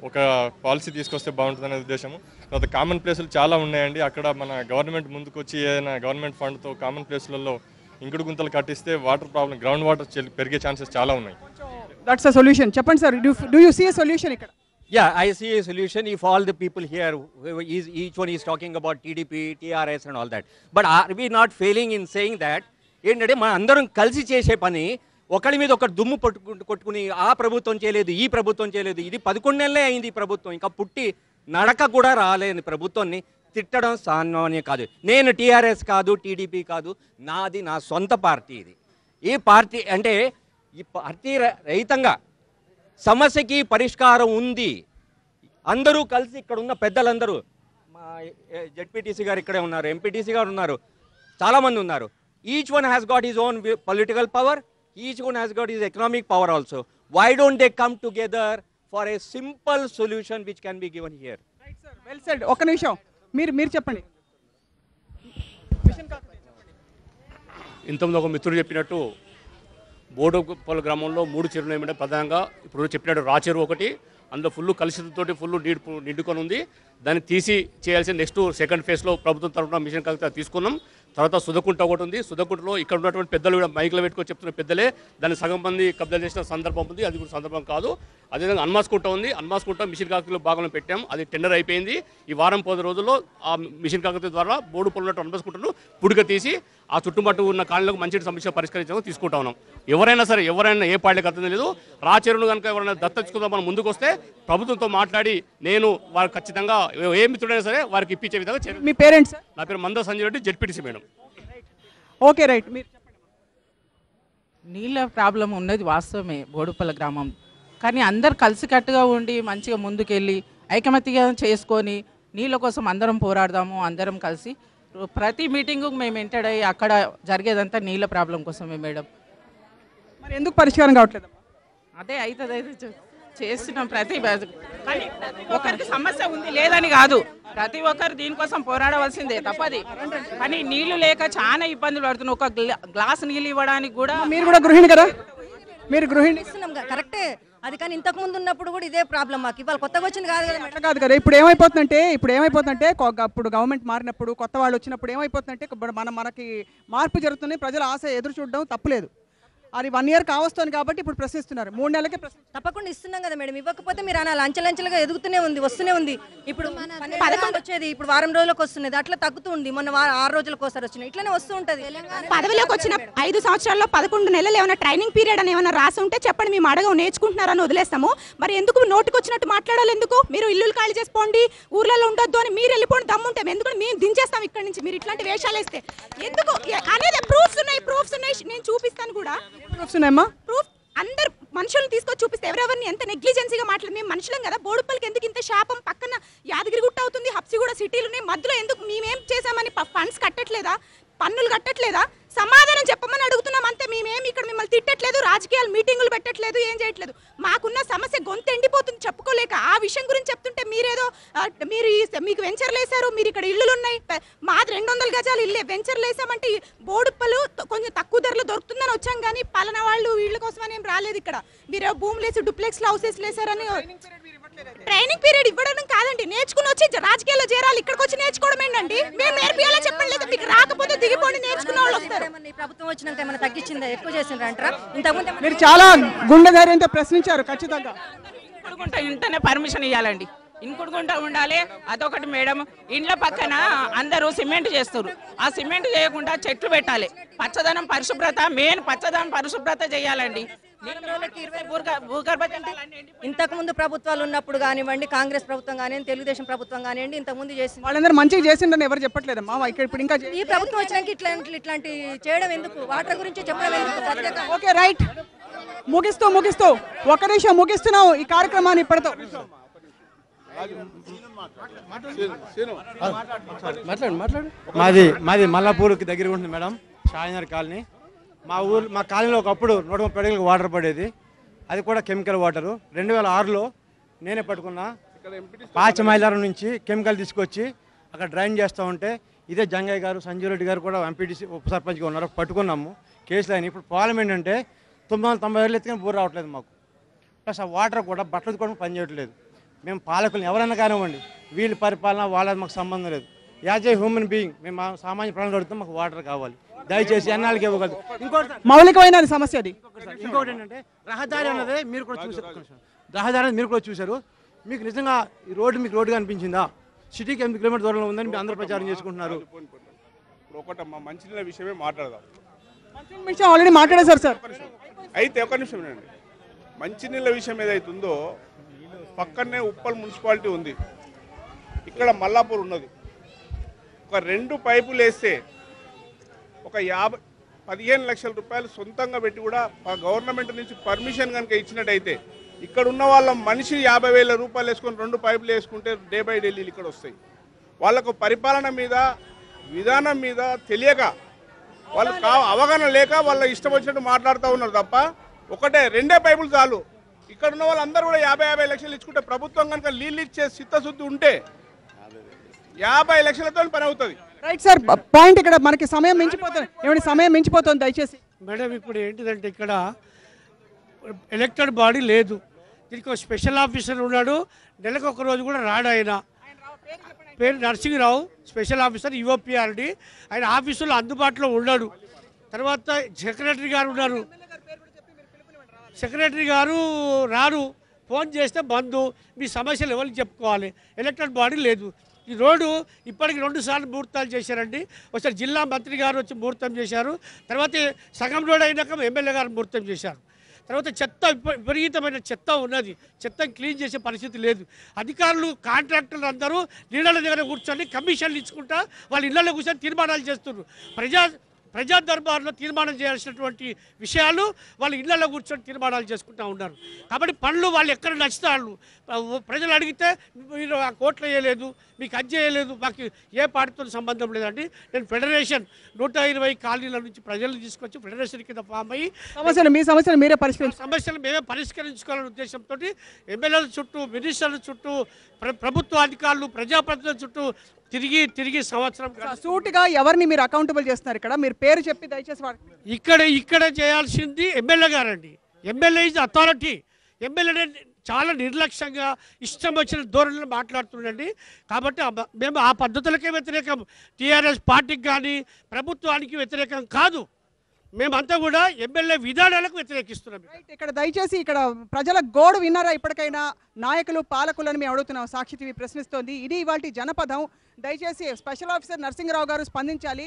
ఒక పాలసీ తీసుకొస్తే బాగుంటుందనే ఉద్దేశము. తర్వాత కామన్ ప్లేసులు చాలా ఉన్నాయండి. అక్కడ మన గవర్నమెంట్ ముందుకు వచ్చి ఏదైనా గవర్నమెంట్ ఫండ్తో కామన్ ప్లేసులలో ఇంకుడు గుంతలు కట్టిస్తే వాటర్ ప్రాబ్లం, గ్రౌండ్ వాటర్ పెరిగే ఛాన్సెస్ చాలా ఉన్నాయి. That's a solution. చెప్పండి sir, do you see a solution ఇక్కడ? Yeah, I see a solution if all the people here, each one is talking about TDP, TRS and all that. But are we not failing in saying that? ఏంటంటే మన అందరం కలిసి చేసే పని ఒకరి మీద ఒకటి దుమ్ము కొట్టుకుని ఆ ప్రభుత్వం చేయలేదు, ఈ ప్రభుత్వం చేయలేదు, ఇది 11 నెలలే అయింది ఈ ప్రభుత్వం, ఇంకా పుట్టి నడక కూడా రాలేని ప్రభుత్వాన్ని తిట్టడం సామాన్యం కాదు. నేను టీఆర్ఎస్ కాదు, టీడీపీ కాదు, నాది నా సొంత పార్టీ. ఇది ఈ పార్టీ అంటే ఈ పార్టీ రహితంగా సమస్యకి పరిష్కారం ఉంది. అందరూ కలిసి ఇక్కడ ఉన్న పెద్దలందరూ, మా జెడ్పీటీసీ గారు ఇక్కడే ఉన్నారు, ఎంపీటీసీ గారు ఉన్నారు, చాలామంది ఉన్నారు. Each one has got his own political power, each one has got his economic power also. Why don't they come together for a simple solution which can be given here? Well said. ఒక్క నిమిషం, మీరు చెప్పండి. ఇంతకుముందు ఒక మిత్రుడు చెప్పినట్టు బోడుపల్లి గ్రామంలో 3 చెరువులు ఏమంటే ప్రధానంగా ఇప్పుడు చెప్పినట్టు రా చెరువు ఒకటి, అందులో ఫుల్ కలుషితంతో ఫుల్ నిండుకొని ఉంది. దాన్ని తీసి చేయాల్సిన నెక్స్ట్ సెకండ్ ఫేజ్లో ప్రభుత్వం తరఫున మిషన్ కలిసి తీసుకున్నాం. తర్వాత సుధకుంట ఒకటి ఉంది. సుధకుంటలో ఇక్కడ ఉన్నటువంటి పెద్దలు కూడా మైక్లో పెట్టుకొని చెప్తున్న పెద్దలే దాన్ని సగం మంది కబ్జా చేసిన సందర్భం ఉంది. అది కూడా సందర్భం కాదు. అదేవిధంగా అన్మాస్కుంట ఉంది. అన్మాస్కుంట మిషన్ కాకతీలో భాగంలో పెట్టాం. అది టెండర్ అయిపోయింది. ఈ వారం 10 రోజుల్లో ఆ మిషన్ కాకతీ ద్వారా బోడుపల్లి ఉన్నట్టు అన్మాస్కుంటను పుడిక తీసి ఆ చుట్టుముట్టు ఉన్న కాలనీలకు మంచి సమస్య పరిష్కరించడం తీసుకుంటా ఉన్నాం. ఎవరైనా సరే, ఎవరైనా ఏ పార్టీకి అర్థం లేదు, రా చెరువును కనుక ఎవరైనా దత్తచ్చుకుందాం మనం ముందుకు వస్తే ప్రభుత్వంతో మాట్లాడి నేను వారు ఖచ్చితంగా ఏ మిత్రుడైనా సరే వారికి ఇప్పించే విధంగా. మీ పేరెంట్స్? నా పేరు మంద Sanjay Reddy, ZPTC madam. Okay, right. మీరు నీళ్ళ ప్రాబ్లం ఉన్నది వాస్తవమే బోడుపల్లి గ్రామం, కానీ అందరు కలిసికట్టుగా ఉండి మంచిగా ముందుకెళ్ళి ఐకమత్యంగా చేసుకొని నీళ్ళ కోసం అందరం పోరాడదాము. అందరం కలిసి ప్రతి మీటింగు మేము ఎంటర్ అయ్యి అక్కడ జరిగేదంతా నీళ్ళ ప్రాబ్లం కోసమే మేడం. మరి ఎందుకు పరిష్కారం కావట్లేదు? అదే అవుతుంది చేస్తున్నాం. కానీ ఒకరికి సమస్య ఉంది లేదని కాదు, ప్రతి ఒక్కరు దీనికోసం పోరాడవలసిందే తప్పది. కానీ నీళ్లు లేక చాలా ఇబ్బందులు పడుతున్నాం. ఒక గ్లాస్ నీళ్ళు ఇవ్వడానికి కూడా. మీరు కూడా గృహిణి కదా? మీరు గృహిణి కరెక్టే అది, కానీ ఇంతకు ముందు ఉన్నప్పుడు కూడా ఇదే ప్రాబ్లం మాకు. ఇవాళ కొత్తగా వచ్చింది కాదు కదా. అట్లా కాదు కదా. ఇప్పుడు ఏమైపోతుందంటే అప్పుడు గవర్నమెంట్ మారినప్పుడు కొత్త వాళ్ళు వచ్చినప్పుడు ఏమైపోతుందంటే మనకి మార్పు జరుగుతుంది. ప్రజల ఆశ ఎదురు చూడడం తప్పులేదు. అది 1 year కావస్తుంది కాబట్టి ఇప్పుడు ప్రశ్నిస్తున్నారు. 3 నెలలకే తప్పకుండా ఇస్తున్నాం కదా మేడం. ఇవ్వకపోతే మీరు అలా అంచెలంచెలుగా ఎదుగుతూనే ఉంది, వస్తూనే ఉంది. ఇప్పుడు 11 వచ్చేది, ఇప్పుడు వారం రోజులకు వస్తున్నది, అట్లా తగ్గుతూ ఉంది. మొన్న 6 రోజులకు ఒకసారి వచ్చినాయి, ఇట్లానే వస్తూ ఉంటుంది. పదవిలోకి వచ్చిన 5 సంవత్సరాల్లో 11 నెలలు ఏమైనా ట్రైనింగ్ పీరియడ్ అని ఏమైనా రాసి ఉంటే చెప్పండి, మేము అడగం, నేర్చుకుంటున్నారని వదిలేస్తాము. మరి ఎందుకు నోటికి వచ్చినట్టు మాట్లాడాలి? ఎందుకు మీరు ఇల్లు ఖాళీ చేసుకోండి, ఊర్లలో ఉండొద్దు అని మీరు వెళ్ళిపోండి దమ్ముంటే, ఎందుకంటే మేము దించేస్తాం ఇక్కడ నుంచి మీరు ఇట్లాంటి వేషాలు వేస్తే. ఎందుకు అనేది ప్రూఫ్స్ ఉన్నాయి. నేను చూపిస్తాను కూడా. ప్రూఫ్ అందరు మనుషులను తీసుకొచ్చి చూపిస్తే ఎవరెవరిని ఎంత నెగ్లిజెన్సీగా మాట్లాడి. మేము మనుషులం కదా. బోడుపల్లికి ఎందుకు ఇంత శాపం? పక్కన యాదగిరిగుట్ట అవుతుంది, హబ్సిగూడ సిటీలు ఉన్నాయి, మధ్యలో ఎందుకు మేమేం చేసామని ఫండ్స్ కట్టట్లేదా? పన్నులు కట్టట్లేదా? సమాధానం చెప్పమని అడుగుతున్నాం అంతే. మేమేమి ఇక్కడ మిమ్మల్ని తిట్టట్లేదు, రాజకీయాలు మీటింగులు పెట్టట్లేదు, ఏం చేయట్లేదు. మాకున్న సమస్య గొంతు ఎండిపోతుంది చెప్పుకోలేక. ఆ విషయం గురించి చెప్తుంటే మీరేదో మీకు వెంచర్లు వేశారు, మీరు ఇక్కడ ఇల్లులు ఉన్నాయి, మాది 200 గజాలు ఇల్లే, వెంచర్లు వేసామంటే బోడుపల్లి కొంచెం తక్కువ ధరలో దొరుకుతుందని వచ్చాం, కానీ పలానా వాళ్ళు వీళ్ళ కోసమని ఏం రాలేదు. ఇక్కడ మీరు భూములు వేసి డూప్లెక్స్ హౌసెస్ వేసారని. ట్రైనింగ్ పీరియడ్ ఇవ్వడం కాదండి, నేర్చుకుని వచ్చి రాజకీయాల్లో చేరాలి. ఇక్కడికి వచ్చి నేర్చుకోవడం ఏంటండి? మేము నేర్పియాలని చెప్పండి, లేదా మీకు రాకపోతే దిగిపోండి, నేర్చుకున్న వాళ్ళు వస్తారు. ప్రభుత్వం వచ్చినాక ఏమైనా తగ్గించిందా, ఎక్కువ చేసిండ్రా అంటారా? ఇంతకుముందు మీరు చాలా గుండె ధైర్యంతో ప్రశ్నించారు. ఖచ్చితంగా ఇంటనే పర్మిషన్ ఇవ్వాలండి, ఇంకుడుకుంటా ఉండాలి. అదొకటి మేడం. ఇండ్ల పక్కన అందరూ సిమెంట్ చేస్తారు, ఆ సిమెంట్ చేయకుండా చెట్లు పెట్టాలి. పచ్చదనం పరిశుభ్రత మెయిన్, పచ్చదనం పరిశుభ్రత చేయాలండి. ఇంతకు ముందు ప్రభుత్వాలు ఉన్నప్పుడు కానివ్వండి, కాంగ్రెస్ ప్రభుత్వం కానివ్వండి, తెలుగుదేశం ప్రభుత్వం కానివ్వండి, ఇంతకు ముందు చేసింది వాళ్ళందరూ మంచిగా చేసిండని ఎవరు చెప్పట్లేదమ్మా. ఇప్పుడు ఇంకా ఈ ప్రభుత్వం వచ్చినాక ఇట్లాంటి చేయడం ఎందుకు? వాటర్ గురించి చెప్పడం ఎందుకు? Okay, right. ముగిస్తూ ఒక నిమిషం ముగిస్తున్నావు ఈ కార్యక్రమాన్ని ఇప్పటితో. మాది మల్లాపూర్కి దగ్గర ఉంటుంది మేడం, షాయినగర్ కాలనీ. మా కాలనీలో ఒకప్పుడు 130 అడుగులకు వాటర్ పడేది, అది కూడా కెమికల్ వాటరు. 2006లో నేనే పట్టుకున్నా. పాచమైలారం నుంచి కెమికల్ తీసుకొచ్చి అక్కడ డ్రైన్ చేస్తూ ఉంటే ఇదే జంగయ్య గారు, సంజయ్ రెడ్డి గారు కూడా ఎంపీటీసీ ఉప సర్పంచ్గా ఉన్నారు, పట్టుకున్నాము. కేసులు అయినా ఇప్పుడు ప్రాబ్లం ఏంటంటే 990 ఎత్తుకొని బోర్ రావట్లేదు మాకు. ప్లస్ ఆ వాటర్ కూడా బట్టలు కూడా పనిచేయట్లేదు. మేము పాలకులను ఎవరైనా కానివ్వండి, వీళ్ళ పరిపాలన వాళ్ళది మాకు సంబంధం లేదు. యాజ్ ఏ హ్యూమన్ బీయింగ్ మేము సామాన్య ప్రాణులు అడుగుతాం, మాకు వాటర్ కావాలి. దయచేసి ఎన్నాళ్ళకి ఇవ్వగలదు. ఇంకోటి మౌలికమైన సమస్య అది. ఇంకోటి ఏంటంటే రహదారి అన్నదే మీరు కూడా చూసారు. రహదారి అనేది మీరు కూడా చూశారు. మీకు నిజంగా ఈ రోడ్డు మీకు రోడ్డుగా అనిపించిందా? సిటీకి 8 కిలోమీటర్ దూరంలో ఉందని మీరు అందరూ ప్రచారం చేసుకుంటున్నారు. ఇప్పుడు ఒకటమ్మా మంచినీళ్ళ విషయమే మాట్లాడదాం. ఆల్రెడీ మాట్లాడేశారు సార్. అయితే ఒక నిమిషం అండి. మంచినీళ్ళ విషయం ఏదైతుందో పక్కనే ఉప్పల్ మున్సిపాలిటీ ఉంది, ఇక్కడ మల్లాపూర్ ఉన్నది. ఒక 2 పైపులు వేస్తే ఒక 15 లక్షల రూపాయలు సొంతంగా పెట్టి కూడా గవర్నమెంట్ నుంచి పర్మిషన్ కనుక ఇచ్చినట్టయితే ఇక్కడ ఉన్న వాళ్ళ మనిషి 50,000 రూపాయలు వేసుకొని 2 పైపులు వేసుకుంటే డే బై డే నీళ్ళు ఇక్కడ వస్తాయి. వాళ్ళకు పరిపాలన మీద విధానం మీద తెలియక వాళ్ళు అవగాహన లేక వాళ్ళ ఇష్టం వచ్చినట్టు మాట్లాడుతూ ఉన్నారు తప్ప ఒకటే 2 పైపులు చాలు. ఇక్కడ ఉన్న వాళ్ళందరూ కూడా 50 లక్షలు ఇచ్చుకుంటే ప్రభుత్వం కనుక నీళ్ళు ఇచ్చే చిత్తశుద్ధి ఉంటే 50 లక్షలతో పని అవుతుంది. రైట్ సార్, పాయింట్ ఇక్కడ మనకి సమయం మించిపోతుంది. ఏమంటే సమయం మించిపోతుంది దయచేసి. మేడం ఇప్పుడు ఏంటిదంటే ఇక్కడ ఎలక్టెడ్ బాడీ లేదు, దీనికి ఒక స్పెషల్ ఆఫీసర్ ఉన్నాడు, నెలకు ఒక రోజు కూడా రాడు. ఆయన పేరు నరసింహరావు, స్పెషల్ ఆఫీసర్ యుఓపిఆర్డి. ఆయన ఆఫీసులో అందుబాటులో ఉన్నాడు. తర్వాత సెక్రటరీ గారు ఉన్నారు, సెక్రటరీ గారు రారు, ఫోన్ చేస్తే బంద్. మీ సమస్యలు ఎవరికి చెప్పుకోవాలి? ఎలక్టెడ్ బాడీ లేదు. ఈ రోడ్డు ఇప్పటికి 2 సార్లు ముహూర్తాలు చేశారండి. ఒకసారి జిల్లా మంత్రి గారు వచ్చి ముహూర్తం చేశారు, తర్వాత సగం రోడ్ అయినాక ఎమ్మెల్యే గారు ముహూర్తం చేశారు. తర్వాత చెత్త విపరీతమైన చెత్త ఉన్నది, చెత్తను క్లీన్ చేసే పరిస్థితి లేదు. అధికారులు కాంట్రాక్టర్లు అందరూ నీళ్ళ దగ్గర కూర్చొని కమిషన్లు ఇచ్చుకుంటా వాళ్ళ ఇళ్లలో కూర్చొని తీర్మానాలు చేస్తున్నారు. ప్రజా దర్బార్లో తీర్మానం చేయాల్సినటువంటి విషయాలు వాళ్ళు ఇళ్లలో కూర్చొని తీర్మానాలు చేసుకుంటూ ఉన్నారు. కాబట్టి పనులు వాళ్ళు ఎక్కడ నచ్చితే వాళ్ళు ప్రజలు అడిగితే మీరు ఆ కోట్లు వేయలేదు, మీకు అది చేయలేదు, మాకు ఏ పార్టీతో సంబంధం లేదండి. నేను ఫెడరేషన్ 120 కాలనీల నుంచి ప్రజలు తీసుకొచ్చి ఫెడరేషన్ కింద ఫామ్ అయ్యి మీ సమస్యలు మీరే సమస్యలు మేమే పరిష్కరించుకోవాలనే ఉద్దేశంతో ఎమ్మెల్యేల చుట్టూ, మినిస్టర్ల చుట్టూ, ప్రభుత్వ అధికారులు, ప్రజాప్రతినిధుల చుట్టూ తిరిగి సంవత్సరం సూటిగా ఎవరిని మీరు అకౌంటబుల్ చేస్తున్నారు? ఇక్కడ మీరు పేరు చెప్పి దయచేసి ఇక్కడ చేయాల్సింది ఎమ్మెల్యే గారండి. MLA is authority. ఎమ్మెల్యే చాలా నిర్లక్ష్యంగా ఇష్టం వచ్చిన ధోరణిలో మాట్లాడుతుండండి. కాబట్టి మేము ఆ పద్ధతులకే వ్యతిరేకం, టీఆర్ఎస్ పార్టీకి కానీ ప్రభుత్వానికి వ్యతిరేకం కాదు. మేమంతా కూడా ఎమ్మెల్యే విధానాలకు వ్యతిరేకిస్తున్నాం. ఇక్కడ దయచేసి ఇక్కడ ప్రజల గోడు విన్నారా? ఇప్పటికైనా నాయకులు పాలకులను మేము అడుగుతున్నాం. సాక్షి టీవీ ప్రశ్నిస్తోంది. ఇది ఇవాళ జనపదం. దయచేసి స్పెషల్ ఆఫీసర్ నరసింహరావు గారు స్పందించాలి,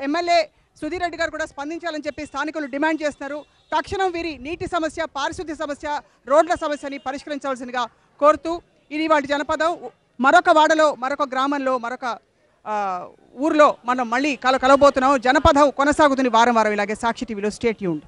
ఎమ్మెల్యే సుధీర్ రెడ్డి గారు కూడా స్పందించాలని చెప్పి స్థానికులు డిమాండ్ చేస్తున్నారు. తక్షణం వీరి నీటి సమస్య, పారిశుద్ధ్య సమస్య, రోడ్ల సమస్యని పరిష్కరించాల్సిందిగా కోరుతూ ఇది ఇవాళ జనపదం. మరొక వాడలో, మరొక గ్రామంలో, మరొక ఊర్లో మనం మళ్ళీ కలవబోతున్నాం. జనపదం కొనసాగుతుంది వారం వారం ఇలాగే సాక్షి టీవీలో. Stay tuned.